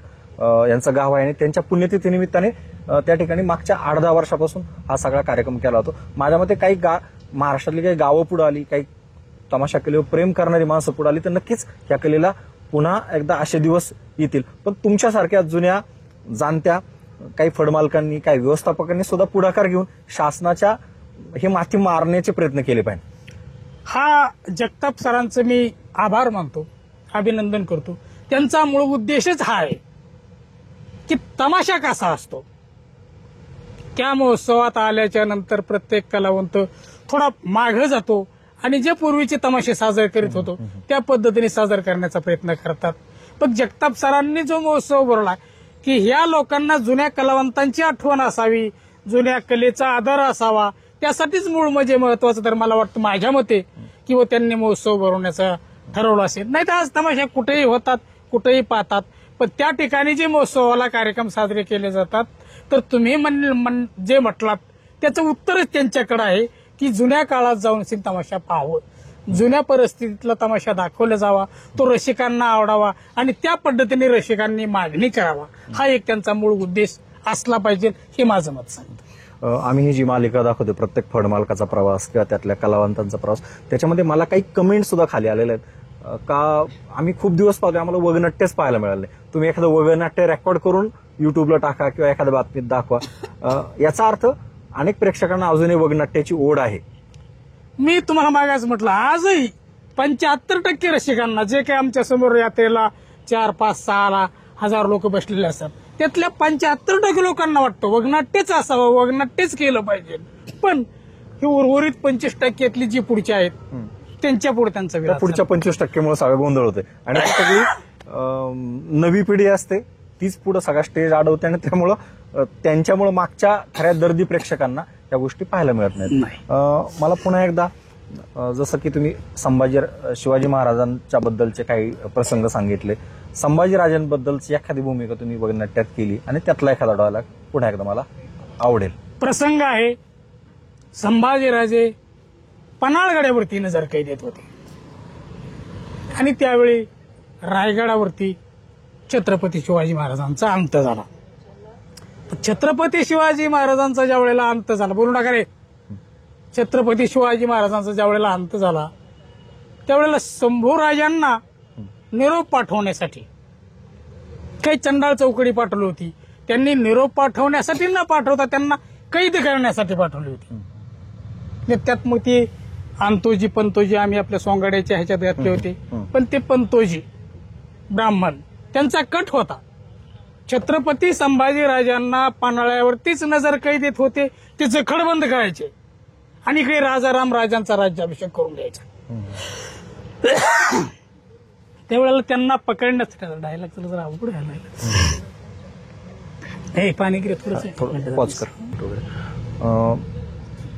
यांचं गाव आहे आणि त्यांच्या पुण्यतिथी निमित्ताने त्या ठिकाणी मागच्या 8-10 वर्षापासून हा सगळा कार्यक्रम केला होता. माझ्या मते काही महाराष्ट्रातली काही गावं पुढे आली, काही तमाशा कलेवर प्रेम करणारी माणसं पुढे आली तर नक्कीच या कलेला पुन्हा एकदा असे दिवस येतील. पण तुमच्यासारख्या जुन्या जाणत्या काही फडमालकांनी, काही व्यवस्थापकांनी सुद्धा पुढाकार घेऊन शासनाच्या हे माथी मारण्याचे प्रयत्न केले पाहिजे. हा जगताप सरांचं मी आभार मानतो, अभिनंदन करतो. त्यांचा मूळ उद्देशच हा आहे की तमाशा कसा असतो. त्या महोत्सवात आल्याच्या नंतर प्रत्येक कलावंत थोडा मागे जातो आणि जे पूर्वीचे तमाशे साजरे करीत होतो त्या पद्धतीने साजरा करण्याचा प्रयत्न करतात. पण जगताप सरांनी जो महोत्सव भरला की ह्या लोकांना जुन्या कलावंतांची आठवण असावी, जुन्या कलेचा आदर असावा, त्यासाठीच मूळ म्हणजे महत्वाचं तर मला वाटतं माझ्या मते किंवा त्यांनी महोत्सव भरवण्याचा ठरवलं असेल. नाही तर आज तमाशा कुठेही होतात, कुठेही पाहतात. पण त्या ठिकाणी जे महोत्सवाला कार्यक्रम साजरे केले जातात तर तुम्ही जे म्हटलात त्याचं उत्तरच त्यांच्याकडे आहे की जुन्या काळात जाऊन तमाशा पाहावं, जुन्या परिस्थितीतला तमाशा दाखवला जावा, तो रसिकांना आवडावा आणि त्या पद्धतीने रसिकांनी मागणी करावा, हा एक त्यांचा मूळ उद्देश असला पाहिजे, हे माझं मत सांगतं. आम्ही ही जी मालिका दाखवतो प्रत्येक फडमालकाचा प्रवास किंवा त्यातल्या कलावंतांचा प्रवास, त्याच्यामध्ये मला काही कमेंट सुद्धा खाली आलेले आहेत का आम्ही खूप दिवस पाहतोय, आम्हाला वगनाट्यच पाहायला मिळालं नाही. तुम्ही एखादं वगनाट्य रेकॉर्ड करून युट्यूबला टाका किंवा एखाद्या बातमीत दाखवा. याचा अर्थ अनेक प्रेक्षकांना अजूनही वगनाट्याची ओढ आहे. मी तुम्हाला मागास म्हटलं आजही 75% रसिकांना, जे काही आमच्या समोर यात्रेला 4, 5, 6 हजार लोक बसलेले असतात, त्यातल्या 75% लोकांना वाटतं वगनाट्यच असावं, वगनाट्यच केलं पाहिजे. पण ही उर्वरित 25%तली जी पुढची आहेत त्यांच्या पुढे त्यांचा विरोध. पुढच्या 25%मुळे सगळं गोंधळ होते आणि सगळी नवी पिढी असते तीच पुढे सगळा स्टेज अडवते आणि त्यामुळं त्यांच्यामुळे मागच्या खऱ्या दर्दी प्रेक्षकांना या गोष्टी पाहायला मिळत नाहीत. मला पुन्हा एकदा जसं की तुम्ही शिवाजी महाराजांच्या बद्दलचे काही प्रसंग सांगितले, संभाजीराजांबद्दलची एखादी भूमिका तुम्ही वगनाट्यात केली आणि त्यातला एखादा डायलॉग पुन्हा एकदा मला आवडेल. प्रसंग आहे, संभाजीराजे पन्हाळगडावरती नजर कैद देत होते आणि त्यावेळी रायगडावरती छत्रपती शिवाजी महाराजांचा अंत झाला. छत्रपती शिवाजी महाराजांचा ज्या वेळेला अंत झाला, बोलू नका रे, छत्रपती शिवाजी महाराजांचा ज्या वेळेला अंत झाला त्यावेळेला शंभूराजांना निरोप पाठवण्यासाठी काही चंडाळ चौकडी पाठवली होती. त्यांनी निरोप पाठवण्यासाठी न पाठवता त्यांना कैद करण्यासाठी पाठवली होती. त्यात मग ती अंतोजी पंतोजी आम्ही आपल्या सोंगाड्याच्या ह्याच्यात घातले होते, पण ते पंतोजी ब्राह्मण त्यांचा कट होता. छत्रपती संभाजीराजांना पन्हाळ्यावरतीच नजर कैद देत होते, ते जखडबंद करायचे आणि इकडे राजाराम राजांचा राज्याभिषेक करून द्यायचा. त्यावेळेला त्यांना पकडण्यासाठी डायलॉग जरा अवघड व्हायला लागलं. हे पाणी गिरे थोडंसं पॉज कर.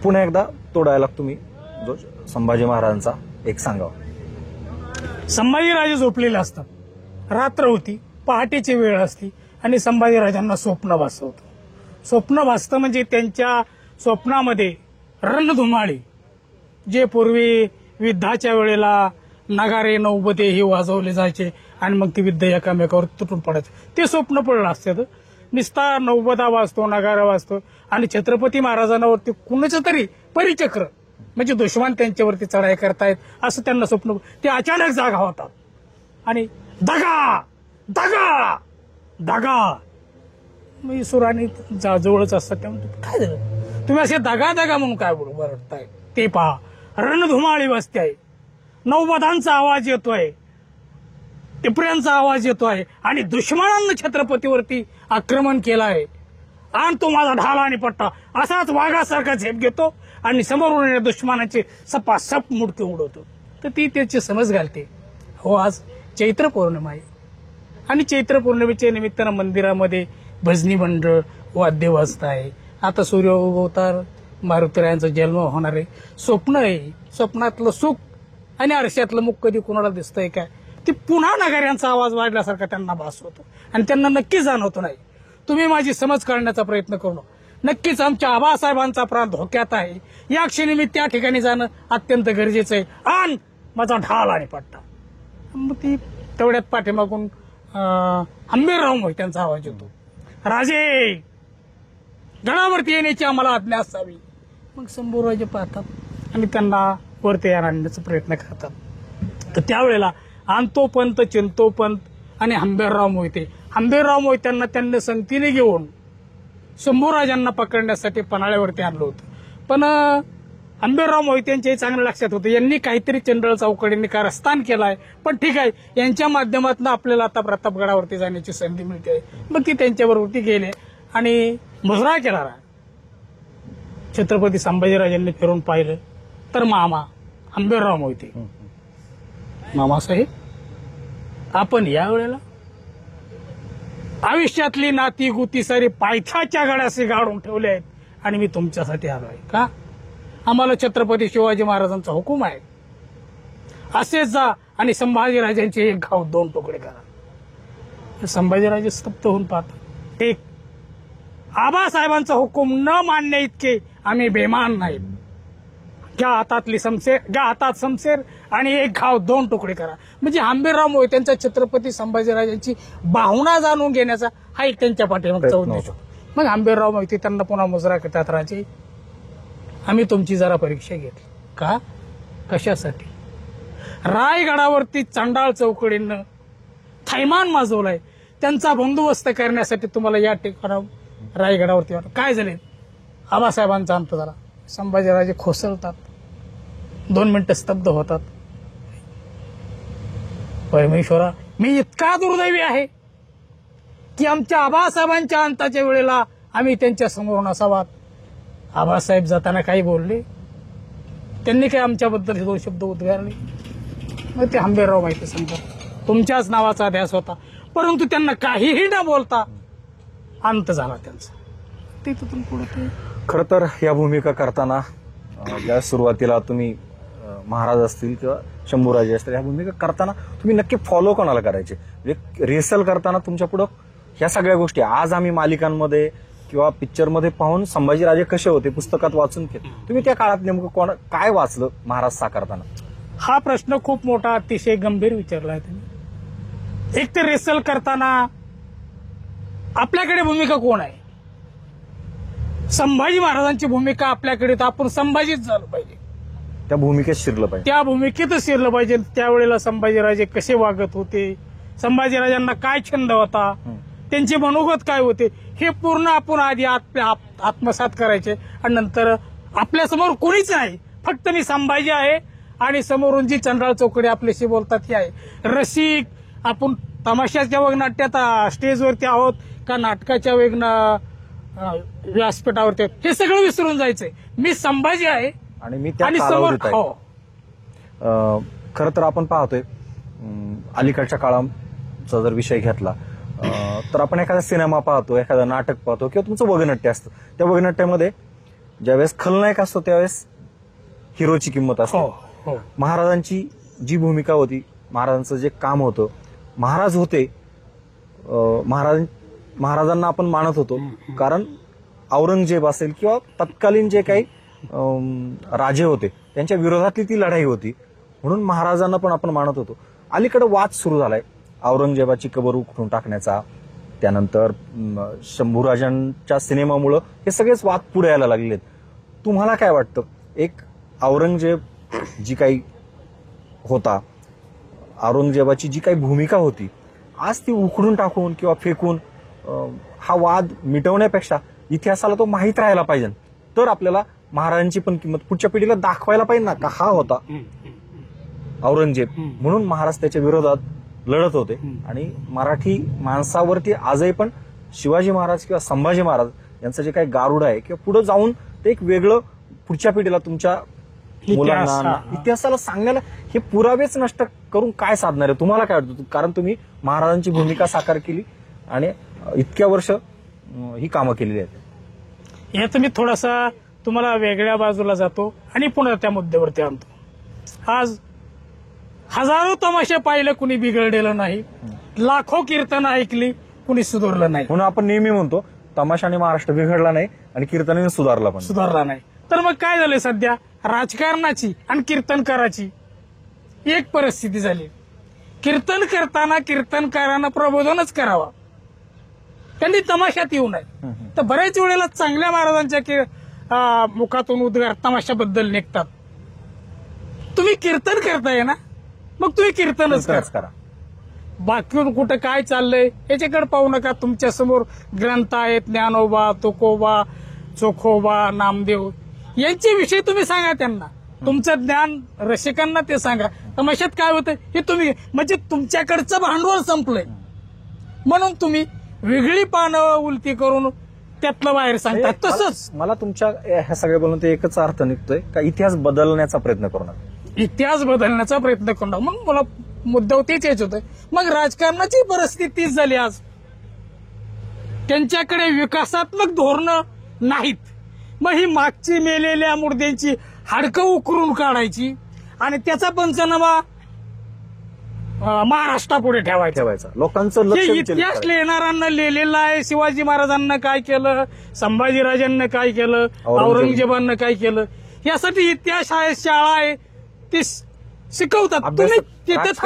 पुन्हा एकदा तो डायलॉग तुम्ही जो संभाजी महाराजांचा एक सांगावा. संभाजीराजे झोपलेले असतात, रात्र होती, पहाटेची वेळ असते आणि संभाजीराजांना स्वप्न भासवतं. स्वप्न भासतं म्हणजे त्यांच्या स्वप्नामध्ये रणधुमाळी, जे पूर्वी युद्धाच्या वेळेला नगारे नौबते हे वाजवले जायचे आणि मग ती युद्ध एकामेकावर तुटून पडायचे, ते स्वप्न पडलं असतं. निस्ता नौबदा वाजतो, नगारा वाजतो आणि छत्रपती महाराजांवरती कुणाचं तरी परिचक्र म्हणजे दुश्मन त्यांच्यावरती चढाई करतायत असं त्यांना स्वप्न. ते अचानक जागा होतात आणि दगा दगा दगा मी सुराने जवळच असतात. त्यामुळे काय झालं तुम्ही असे दगा दगा म्हणून काय बरडताय? ते पहा, रणधुमाळी वाजते आहे, नौबदांचा आवाज येतोय, टिपऱ्यांचा आवाज येतोय आणि दुश्मनांना छत्रपतीवरती आक्रमण केलं आहे आणि तो माझा ढाला आणि पट्टा असाच वाघासारखा झेप घेतो आणि समोरून येणाऱ्या दुश्मनाचे सपासप मुडके उडवतो. तर ती त्याची समज घालते. हो, आज चैत्र पौर्णिमा आहे आणि चैत्र पौर्णिमेच्या निमित्तानं मंदिरामध्ये भजनी मंडळ वाद्य वाजत आहे. आता सूर्य उगवतार मारुतीरायांचा जन्म होणार आहे. स्वप्न आहे, स्वप्नातलं सुख आणि आरशातलं मुख कधी कुणाला दिसतंय काय? ती पुन्हा नगाऱ्यांचा आवाज वाढल्यासारखा त्यांना भास होतो आणि त्यांना नक्की जाणवतो. नाही, तुम्ही माझी समज काढण्याचा प्रयत्न करू नका. नक्कीच आमच्या आबासाहेबांचा प्राण धोक्यात आहे. या क्षणी मी त्या ठिकाणी जाणं अत्यंत गरजेचं आहे. आण माझा ढाल आणि पट्टा. मग ती तेवढ्यात पाठीमागून हंबीरराव मोहित्यांचा आवाज येतो. राजे, गडावरती येण्याची आम्हाला आज्ञा असावी. मग शंभूराजे पाहतात आणि त्यांना वरती आणण्याचा प्रयत्न करतात. तर त्यावेळेला आणतो पंत, चिंतो पंत आणि हंबीरराव मोहित्यांना त्यांनी संगतीने घेऊन शंभूराजांना पकडण्यासाठी पन्हाळ्यावरती आणलं होतं. पण हंबीरराव मोहित्यांच्याही चांगलं लक्षात होतं, यांनी काहीतरी चंडळ चौकडीने कारस्थान केलाय. पण ठीक आहे, यांच्या माध्यमातून आपल्याला आता प्रतापगडावरती जाण्याची संधी मिळते. मग ती त्यांच्याबरोबर गेले आणि मुजरा केला. छत्रपती संभाजीराजांनी फिरून पाहिलं तर मामा हंबीरराव मोहिते, मामासाहेब, आपण यावेळेला आयुष्यातली नाती गुती सारी पायथ्याच्या गडाशी गाडून ठेवले आहेत आणि मी तुमच्यासाठी आलोय. का? आम्हाला छत्रपती शिवाजी महाराजांचा हुकूम आहे, असेच जा आणि संभाजीराजांचे एक घाव 2 तुकडे करा. संभाजीराजे स्तब्ध होऊन पाहतात. एक, आबासाहेबांचा हुकूम न मानणे इतके आम्ही बेमान नाहीत. घ्या हातात शमशेर आणि एक घाव 2 तुकडे करा. म्हणजे हंबीरराव मोहित्यांचा छत्रपती संभाजीराजांची भावना जाणून घेण्याचा हा एक त्यांच्या पाठीमागचा उद्देश होता. मग हंबीरराव मोहिते त्यांना पुन्हा मुजरा करतात. राजे, आम्ही तुमची जरा परीक्षा घेतली. का? कशासाठी? रायगडावरती चांडाळ चौकडीनं थैमान माजवलाय, त्यांचा बंदोबस्त करण्यासाठी तुम्हाला या ठिकाणावर रायगडावरती काय झाले? आबासाहेबांचा अंत झाला. संभाजीराजे खोसलतात, 2 मिनिटं स्तब्ध होतात. परमेश्वरा, मी इतका दुर्दैवी आहे की आमच्या आबासाहेबांच्या अंताच्या वेळेला आम्ही त्यांच्या समोर नसावात. आबासाहेब जाताना काही बोलले, त्यांनी काही आमच्याबद्दल 2 शब्द उद्गारले. मग ते हंबीरराव माहिती सांगतात, तुमच्याच नावाचा ध्यास होता, परंतु त्यांना काहीही न बोलता अंत झाला त्यांचा. तिथून पुढे ते खरं तर या भूमिका करताना ज्या सुरुवातीला तुम्ही महाराज असतील किंवा शंभूराजे असतील, या भूमिका करताना तुम्ही नक्की फॉलो कोणाला करायचे? म्हणजे रिहर्सल करताना तुमच्या पुढं ह्या सगळ्या गोष्टी आज आम्ही मालिकांमध्ये किंवा पिक्चरमध्ये पाहून संभाजीराजे कसे होते पुस्तकात वाचून तुम्ही त्या काळात नेमकं काय वाचलं महाराज साकारताना? हा प्रश्न खूप मोठा, अतिशय गंभीर विचारला आहे तुम्ही. एक तर रिहर्सल करताना आपल्याकडे भूमिका कोण आहे? संभाजी महाराजांची भूमिका आपल्याकडे, तर आपण संभाजीच झालं पाहिजे, त्या भूमिकेत शिरलं पाहिजे, त्या भूमिकेतच शिरलं पाहिजे. त्यावेळेला संभाजीराजे कसे वागत होते, संभाजीराजांना काय छंद होता, त्यांचे मनोगत काय होते, हे पूर्ण आपण आधी आत्मसात करायचे. आणि नंतर आपल्यासमोर कोणीच नाही, फक्त मी संभाजी आहे आणि समोरून जी चंडाळ चौकडे आपल्याशी बोलतात ती आहे. रसिक आपण तमाशाच्या वगनाट्यात स्टेजवरती आहोत का नाटकाच्या व्यासपीठावरती, हे सगळं विसरून जायचंय. मी संभाजी आहे आणि मी त्या समोर. खरं तर आपण पाहतोय अलीकडच्या काळाचा जर विषय घेतला तर आपण एखादा सिनेमा पाहतो, एखादं नाटक पाहतो किंवा तुमचं वगनाट्य असतं. त्या वगनाट्यामध्ये ज्यावेळेस खलनायक असतो त्यावेळेस हिरोची किंमत असते. हो. महाराजांची जी भूमिका होती, महाराजांचं जे काम होतं, महाराज होते, महाराजांना आपण मानत होतो कारण औरंगजेब असेल किंवा तत्कालीन जे काही राजे होते त्यांच्या विरोधातली ती लढाई होती, म्हणून महाराजांना पण आपण मानत होतो. अलीकडे वाद सुरू झालाय औरंगजेबाची कबर उखडून टाकण्याचा, त्यानंतर शंभूराजांच्या सिनेमामुळं हे सगळेच वाद पुढे यायला लागलेत. तुम्हाला काय वाटतं, एक औरंगजेब जी काही होता, औरंगजेबाची जी काही भूमिका होती, आज ती उखडून टाकून किंवा फेकून हा वाद मिटवण्यापेक्षा इतिहासाला तो माहीत राहायला पाहिजे, तर आपल्याला महाराजांची पण किंमत पुढच्या पिढीला दाखवायला पाहिजे ना, का हा होता औरंगजेब, म्हणून महाराज त्याच्या विरोधात लढत होते. आणि मराठी माणसावरती आजही पण शिवाजी महाराज किंवा संभाजी महाराज यांचं जे काही गारुड आहे किंवा पुढे जाऊन ते एक वेगळं पुढच्या पिढीला, तुमच्या मुलांना, इतिहासाला सांगण्याला हे पुरावेच नष्ट करून काय साधणार आहे? तुम्हाला काय वाटतं? कारण तुम्ही महाराजांची भूमिका साकार केली आणि इतक्या वर्ष ही कामं केलेली आहेत. यात मी थोडासा तुम्हाला वेगळ्या बाजूला जातो आणि पुन्हा त्या मुद्द्यावरती आणतो. आज हजारो तमाशे पाहिलं, कुणी बिघडलेलं नाही. लाखो कीर्तन ऐकली, कुणी सुधारलं नाही. म्हणून आपण नेहमी म्हणतो तमाशाने महाराष्ट्र बिघडला नाही आणि कीर्तनाने सुधारला नाही. तर मग काय झालंय, सध्या राजकारणाची आणि कीर्तनकाराची एक परिस्थिती झाली. कीर्तन करताना कीर्तनकारांना प्रबोधनच करावा, त्यांनी तमाशात येऊ नये. तर बऱ्याच वेळेला चांगल्या महाराजांच्या मुखातून उद्गार तमाशाबद्दल निघतात. तुम्ही कीर्तन करताय ना, मग तुम्ही कीर्तनच करा. बाकी कुठं काय चाललंय याच्याकडे पाहू नका. तुमच्या समोर ग्रंथ आहेत, ज्ञानोबा, तुकोबा, चोखोबा, नामदेव यांचे विषय तुम्ही सांगा त्यांना. तुमचं ज्ञान रसिकांना ते सांगा. तमाशात काय होतं हे तुम्ही, म्हणजे तुमच्याकडचं भांडवल संपलंय म्हणून तुम्ही वेगळी पानं उलटी करून त्यातलं बाहेर सांगतात. तसंच मला तुमच्या ह्या सगळ्या बोलून ते एकच अर्थ निघतोय का इतिहास बदलण्याचा प्रयत्न करू नका. इतिहास बदलण्याचा प्रयत्न करू नका. मग मला मुद्दा तेच यायच होतं. मग राजकारणाची परिस्थिती तीच झाली आज. त्यांच्याकडे विकासात्मक धोरणं नाहीत. मग ही मागची मेलेल्या मुर्द्यांची हाडकं उकरून काढायची आणि त्याचा पंचनामा महाराष्ट्रापुढे ठेवायचा. लोकांचं लक्ष इतिहास लिहिणाऱ्यांना लिहिलेला आहे. शिवाजी महाराजांना काय केलं, संभाजीराजांना काय केलं, औरंगजेबांना काय केलं, यासाठी इतिहास आहे, शाळा आहे, ते शिकवतात. तुम्ही तिथेच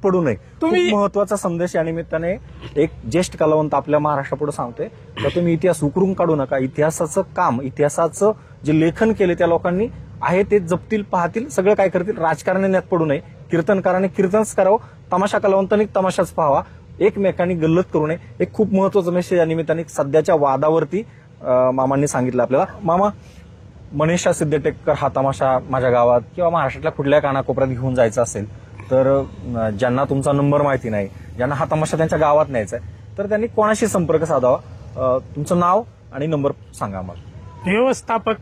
पडू नये. तुम्ही महत्वाचा संदेश या निमित्ताने एक ज्येष्ठ कलावंत आपल्या महाराष्ट्रापुढे सांगतोय का तुम्ही इतिहास उकरून काढू नका. इतिहासाचं काम, इतिहासाचं जे लेखन केले त्या लोकांनी आहे ते जपतील, पाहतील, सगळं काय करतील. राजकारणाने यात पडू नये. कीर्तनकाराने कीर्तनच करावं, तमाशा कलावंतांनी तमाशाच पाहावा, एकमेकांनी गल्लत करू नये. एक खूप महत्वाचा मेसेज या निमित्ताने सध्याच्या वादावरती मामांनी सांगितलं आपल्याला. मामा, मनीषा सिद्धटेककर हा तमाशा माझ्या गावात किंवा महाराष्ट्रातल्या कुठल्या कानाकोपऱ्यात घेऊन जायचा असेल तर ज्यांना तुमचा नंबर माहिती नाही, ज्यांना हा तमाशा त्यांच्या गावात न्यायचा आहे, तर त्यांनी कोणाशी संपर्क साधावा? तुमचं नाव आणि नंबर सांगा आम्हाला. व्यवस्थापक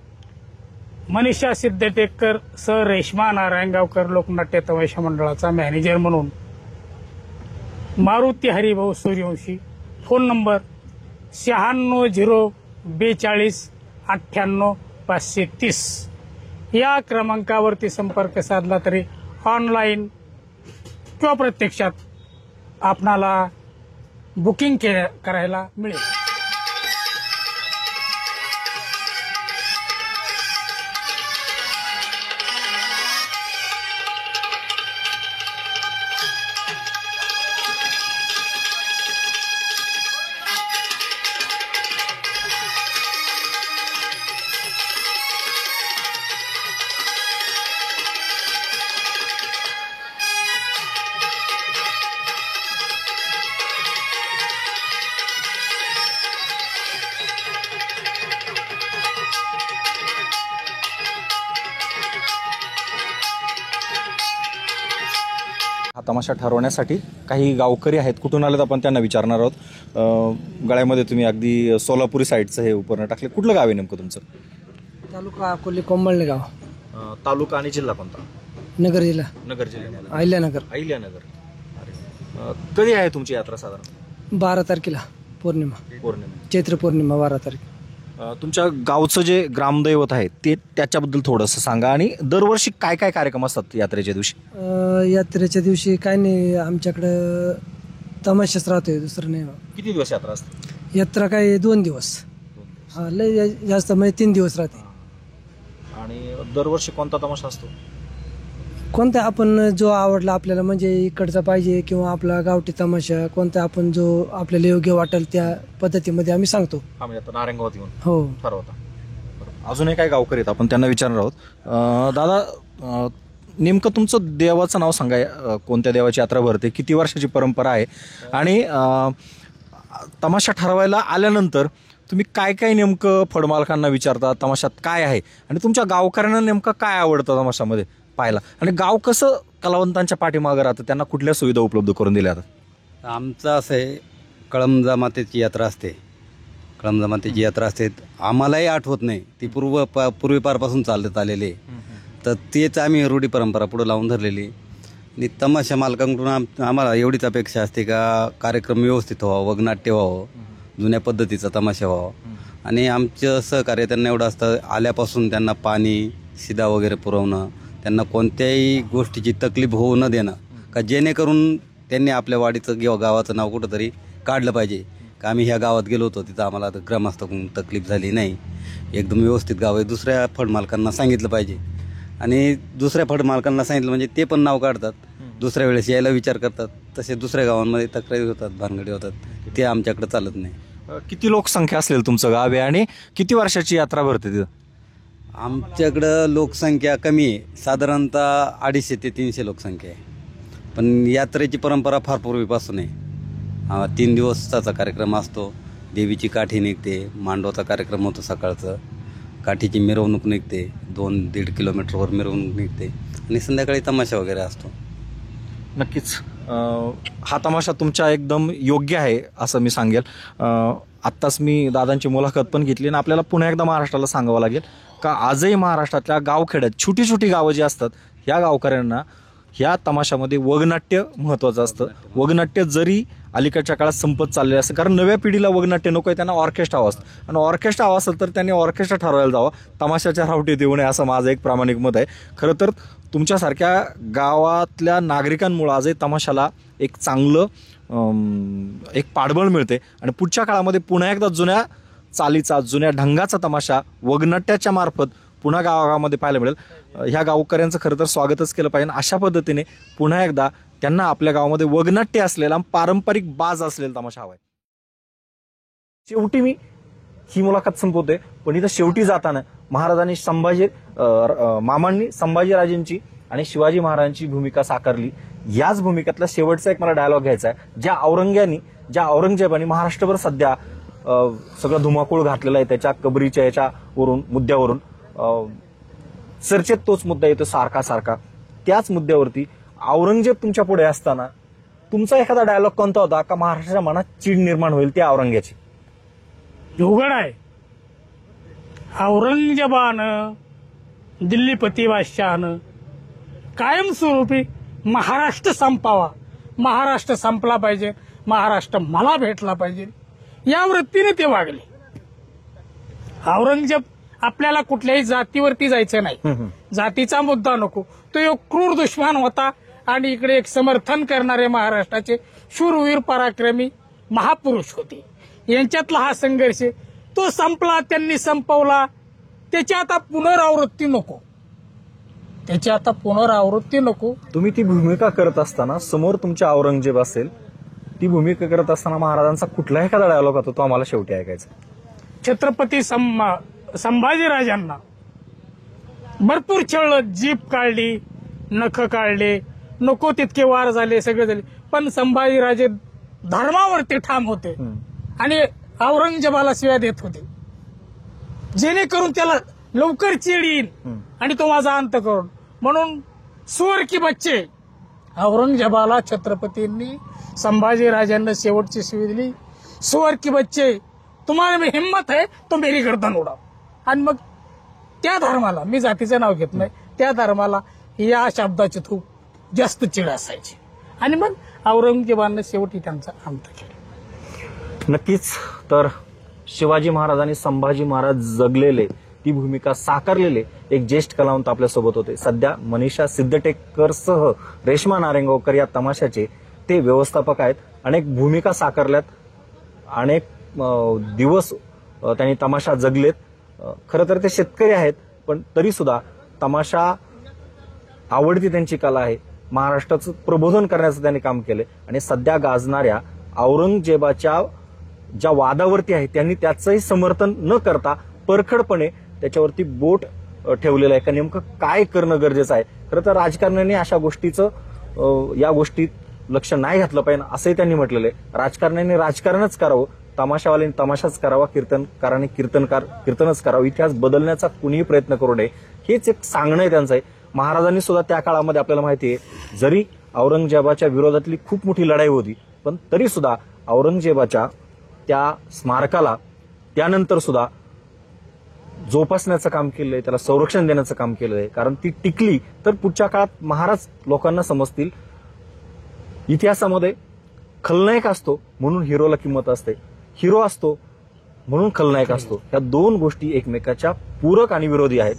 मनीषा सिद्धटेककर, सर रेश्मा नारायणगावकर लोकनाट्य तमाशा मंडळाचा मॅनेजर म्हणून मारुती हरिभाऊ सूर्यवंशी. फोन नंबर 96-042-98-530 या क्रमांकावरती संपर्क साधला तरी ऑनलाईन किंवा प्रत्यक्षात आपणाला बुकिंग करायला मिळेल. हा तमाशा ठरवण्यासाठी काही गावकरी आहेत, कुठून आलेत आपण त्यांना विचारणार आहोत. गळ्यामध्ये तुम्ही अगदी सोलापुरी साईडचं हे उपरणं टाकले. कुठलं गाव आहे नेमकं तुमचं? तालुका अकोले, कोंबळणे गाव. तालुका आणि जिल्हा कोणता? नगर जिल्हा, नगर जिल्हा. अहिल्यानगर. अहिल्यानगर. कधी आहे तुमची यात्रा साधारण? 12 तारखेला पौर्णिमा, पौर्णिमा. चैत्र पौर्णिमा 12 तारखे. तुमच्या गावचं जे ग्रामदैवत आहे ते त्याच्याबद्दल थोडंसं सांगा आणि दरवर्षी काय काय कार्यक्रम असतात यात्रेच्या दिवशी? यात्रेच्या दिवशी काय नाही, आमच्याकडं तमाशाच राहतोय, दुसरं नाही. किती दिवस यात्रा असते? यात्रा काय 2 दिवस, लय जास्त म्हणजे 3 दिवस राहते. आणि दरवर्षी कोणता तमाशा असतो? कोणता आपण जो आवडला आपल्याला, म्हणजे इकडचा पाहिजे किंवा आपला गावठी तमाशा कोणता, आपण जो आपल्याला योग्य वाटेल त्या पद्धतीमध्ये आम्ही सांगतो. हा, म्हणजे आता नारायणगावात येऊन हो. ठरवता. अजूनही काय गावकरी आहेत आपण त्यांना विचारणार आहोत. दादा, नेमकं तुमचं देवाचं नाव सांगा. कोणत्या देवाची यात्रा भरते, किती वर्षाची परंपरा आहे आणि तमाशा ठरवायला आल्यानंतर तुम्ही काय काय नेमकं फडमालकांना विचारता, तमाशात काय आहे आणि तुमच्या गावकऱ्यांना नेमकं काय आवडतं तमाशामध्ये पाहायला, आणि गाव कसं कलावंतांच्या पाठीमागं राहतं, त्यांना कुठल्या सुविधा उपलब्ध करून दिल्या जातात? आमचं असं आहे, कळमजा मातेची यात्रा असते. कळमजा मातेची यात्रा असते, आम्हालाही आठवत नाही, ती पूर्वीपारपासून चालत आलेली आहे. तर तेच आम्ही रूढी परंपरा पुढे लावून धरलेली. आणि तमाशा मालकांकडून आम्हाला एवढीच अपेक्षा असते का कार्यक्रम व्यवस्थित व्हावं, वगनाट्य व्हावं, जुन्या पद्धतीचा तमाशा व्हावा. आणि आमचं सहकार्य त्यांना एवढं असतं, आल्यापासून त्यांना पाणी शिदा वगैरे पुरवणं, त्यांना कोणत्याही गोष्टीची तकलीफ होऊ न देणं, का जेणेकरून त्यांनी आपल्या वाडीचं किंवा गावाचं नाव कुठंतरी काढलं पाहिजे. का आम्ही ह्या गावात गेलो होतो, तिथं आम्हाला ग्रामस्थाकडून तकलीफ झाली नाही, एकदम व्यवस्थित गाव आहे. दुसऱ्या फडमालकांना सांगितलं पाहिजे, आणि दुसऱ्या फडमालकांना सांगितलं म्हणजे ते पण नाव काढतात, दुसऱ्या वेळेस यायला विचार करतात. तसे दुसऱ्या गावांमध्ये तक्रारी होतात, भानगडी होतात, ते आमच्याकडे चालत नाही. किती लोकसंख्या असेल तुमचं गाव आहे आणि किती वर्षाची यात्रा भरते तिथं? आमच्याकडं लोकसंख्या कमी आहे, साधारणतः 250 ते 300 लोकसंख्या आहे. पण यात्रेची परंपरा फार पूर्वीपासून आहे. 3 दिवसाचा कार्यक्रम असतो. देवीची काठी निघते, मांडवाचा कार्यक्रम होतो सकाळचं, काठीची मिरवणूक निघते, 2-1.5 किलोमीटरवर मिरवणूक निघते, आणि संध्याकाळी तमाशा वगैरे असतो. नक्कीच हा तमाशा तुमच्या एकदम योग्य आहे असं मी सांगेल. आत्ताच मी दादांची मुलाखत पण घेतली आणि आपल्याला पुन्हा एकदा महाराष्ट्राला सांगावं लागेल का आजही महाराष्ट्रातल्या गावखेड्यात छोटी छोटी गावं जी असतात ह्या गावकऱ्यांना ह्या तमाशामध्ये वगनाट्य महत्त्वाचं असतं. वगनाट्य जरी अलीकडच्या काळात संपत चालले असतं, कारण नव्या पिढीला वगनाट्य नको आहे, त्यांना ऑर्केस्ट्रा हवं असतं, आणि ऑर्केस्ट्रा हवा असेल तर त्यांनी ऑर्केस्ट्रा ठरवायला जावं, तमाशाच्या रावटीत येऊ नये असं माझं एक प्रामाणिक मत आहे. खरं तर तुमच्यासारख्या गावातल्या नागरिकांमुळं आजही तमाशाला एक चांगलं एक पाठबळ मिळते, आणि पुढच्या काळामध्ये पुन्हा एकदा जुन्या चालीचा, जुन्या ढंगाचा तमाशा वगनाट्याच्या मार्फत पुन्हा गावागावामध्ये पाहायला मिळेल. ह्या गावकऱ्यांचं खरं तर स्वागतच केलं पाहिजे. अशा पद्धतीने पुन्हा एकदा त्यांना आपल्या गावामध्ये वगनाट्य असलेला, पारंपरिक बाज असलेला तमाशा हवाय. शेवटी मी ही मुलाखत संपवते, पण इथं शेवटी जाताना महाराजांनी मामांनी संभाजीराजेंची आणि शिवाजी महाराजांची भूमिका साकारली. याच भूमिकेतला शेवटचा एक मला डायलॉग घ्यायचा आहे. ज्या औरंगजेबाने महाराष्ट्रभर सध्या सगळं धुमाकूळ घातलेला आहे, त्याच्या कबरीच्या याच्यावरून, मुद्द्यावरून चर्चेत तोच मुद्दा येतो सारखा. त्याच मुद्द्यावरती औरंगजेब तुमच्या पुढे असताना तुमचा एखादा डायलॉग कोणता होता का महाराष्ट्राच्या मनात चीड निर्माण होईल त्या औरंग्याची? उघड आहे, औरंगजेबानं, दिल्लीपती बादशहानं कायमस्वरूपी महाराष्ट्र संपावा, महाराष्ट्र संपला पाहिजे, महाराष्ट्र मला भेटला पाहिजे, या वृत्तीने ते वागले. औरंगजेब आपल्याला कुठल्याही जातीवरती जायचं नाही, जातीचा मुद्दा नको, तो एक क्रूर दुश्मन होता. आणि इकडे एक समर्थन करणारे महाराष्ट्राचे शूरवीर पराक्रमी महापुरुष होते. यांच्यातला हा संघर्ष तो संपला, त्यांनी संपवला. त्याची आता पुनरावृत्ती नको. तुम्ही ती भूमिका करत असताना समोर तुमच्या औरंगजेब असेल, ती भूमिका करत असताना महाराजांचा कुठलाही एखादा डायलॉग होता तो आम्हाला शेवटी ऐकायचा. छत्रपती संभाजीराजांना भरपूर छळलं, जीभ काढली, नख काढले, नको तितके वार झाले, सगळे झाले, पण संभाजीराजे धर्मावरती ठाम होते आणि औरंगजेबाला शिव्या देत होते, जेणेकरून त्याला लवकर चीड येईल आणि तो माझा अंत करून. म्हणून सुअर की बच्चे, औरंगजेबाला छत्रपतींनी संभाजीराजांना शेवटची शिवी दिली, सुअर की बच्चे तुम्हाला में हिम्मत है तो मेरी गर्दन उडाव. आणि मग त्या धर्माला, मी जातीचं नाव घेत नाही, त्या धर्माला या शब्दाची खूप जास्त चिड असायची. आणि मग औरंगजेबानं शेवटी त्यांचा अंत केला. नक्कीच. तर शिवाजी महाराज आणि संभाजी महाराज जगलेले, ती भूमिका साकारलेले एक ज्येष्ठ कलावंत आपल्यासोबत होते. सध्या मनीषा सिद्धटेककर सह रेश्मा नारेंगावकर या तमाशाचे ते व्यवस्थापक आहेत. अनेक भूमिका साकारल्यात, अनेक दिवस त्यांनी तमाशा जगलेत. खरं तर ते शेतकरी आहेत, पण तरी सुद्धा तमाशा आवडती त्यांची कला आहे. महाराष्ट्राचं प्रबोधन करण्याचं त्यांनी काम केलंय आणि सध्या गाजणाऱ्या औरंगजेबाच्या ज्या वादावरती आहे त्यांनी त्याचंही समर्थन न करता परखडपणे त्याच्यावरती बोट ठेवलेलं आहे का नेमकं काय करणं गरजेचं आहे. खरं तर राजकारण्यांनी अशा गोष्टीचं या गोष्टीत लक्ष नाही घातलं पाहिजे असंही त्यांनी म्हटलेलं आहे. राजकारण्यांनी राजकारणच करावं, तमाशावाल्यांनी तमाशाच करावा, कीर्तनकारांनी कीर्तनच करावं. इतिहास बदलण्याचा कुणीही प्रयत्न करू नये, हेच एक सांगणं आहे त्यांचं आहे. महाराजांनी सुद्धा त्या काळामध्ये आपल्याला माहिती आहे, जरी औरंगजेबाच्या विरोधातली खूप मोठी लढाई होती, पण तरी सुद्धा औरंगजेबाच्या त्या स्मारकाला त्यानंतर सुद्धा जोपासण्याचं काम केलंय, त्याला संरक्षण देण्याचं काम केलंय. कारण ती टिकली तर पुढच्या काळात महाराज लोकांना समजतील. इतिहासामध्ये खलनायक असतो म्हणून हिरोला किंमत असते, हिरो असतो म्हणून खलनायक असतो. या दोन गोष्टी एकमेकाच्या पूरक आणि विरोधी आहेत,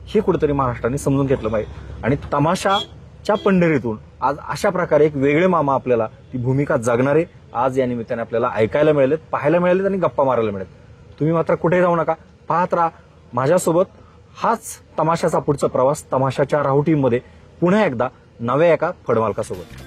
हे कुठेतरी महाराष्ट्राने समजून घेतलं पाहिजे. आणि तमाशाच्या पंढरीतून आज अशा प्रकारे एक वेगळे मामा आपल्याला ती भूमिका जगणारे आज या निमित्ताने आपल्याला ऐकायला मिळालेत, पाहायला मिळालेत आणि गप्पा मारायला मिळालेत. तुम्ही मात्र कुठे जाऊ नका, पाहत राहा माझ्यासोबत हाच तमाशाचा पुढचा प्रवास तमाशाच्या राहुटीमध्ये पुन्हा एकदा नव्या एका फडमालकासोबत.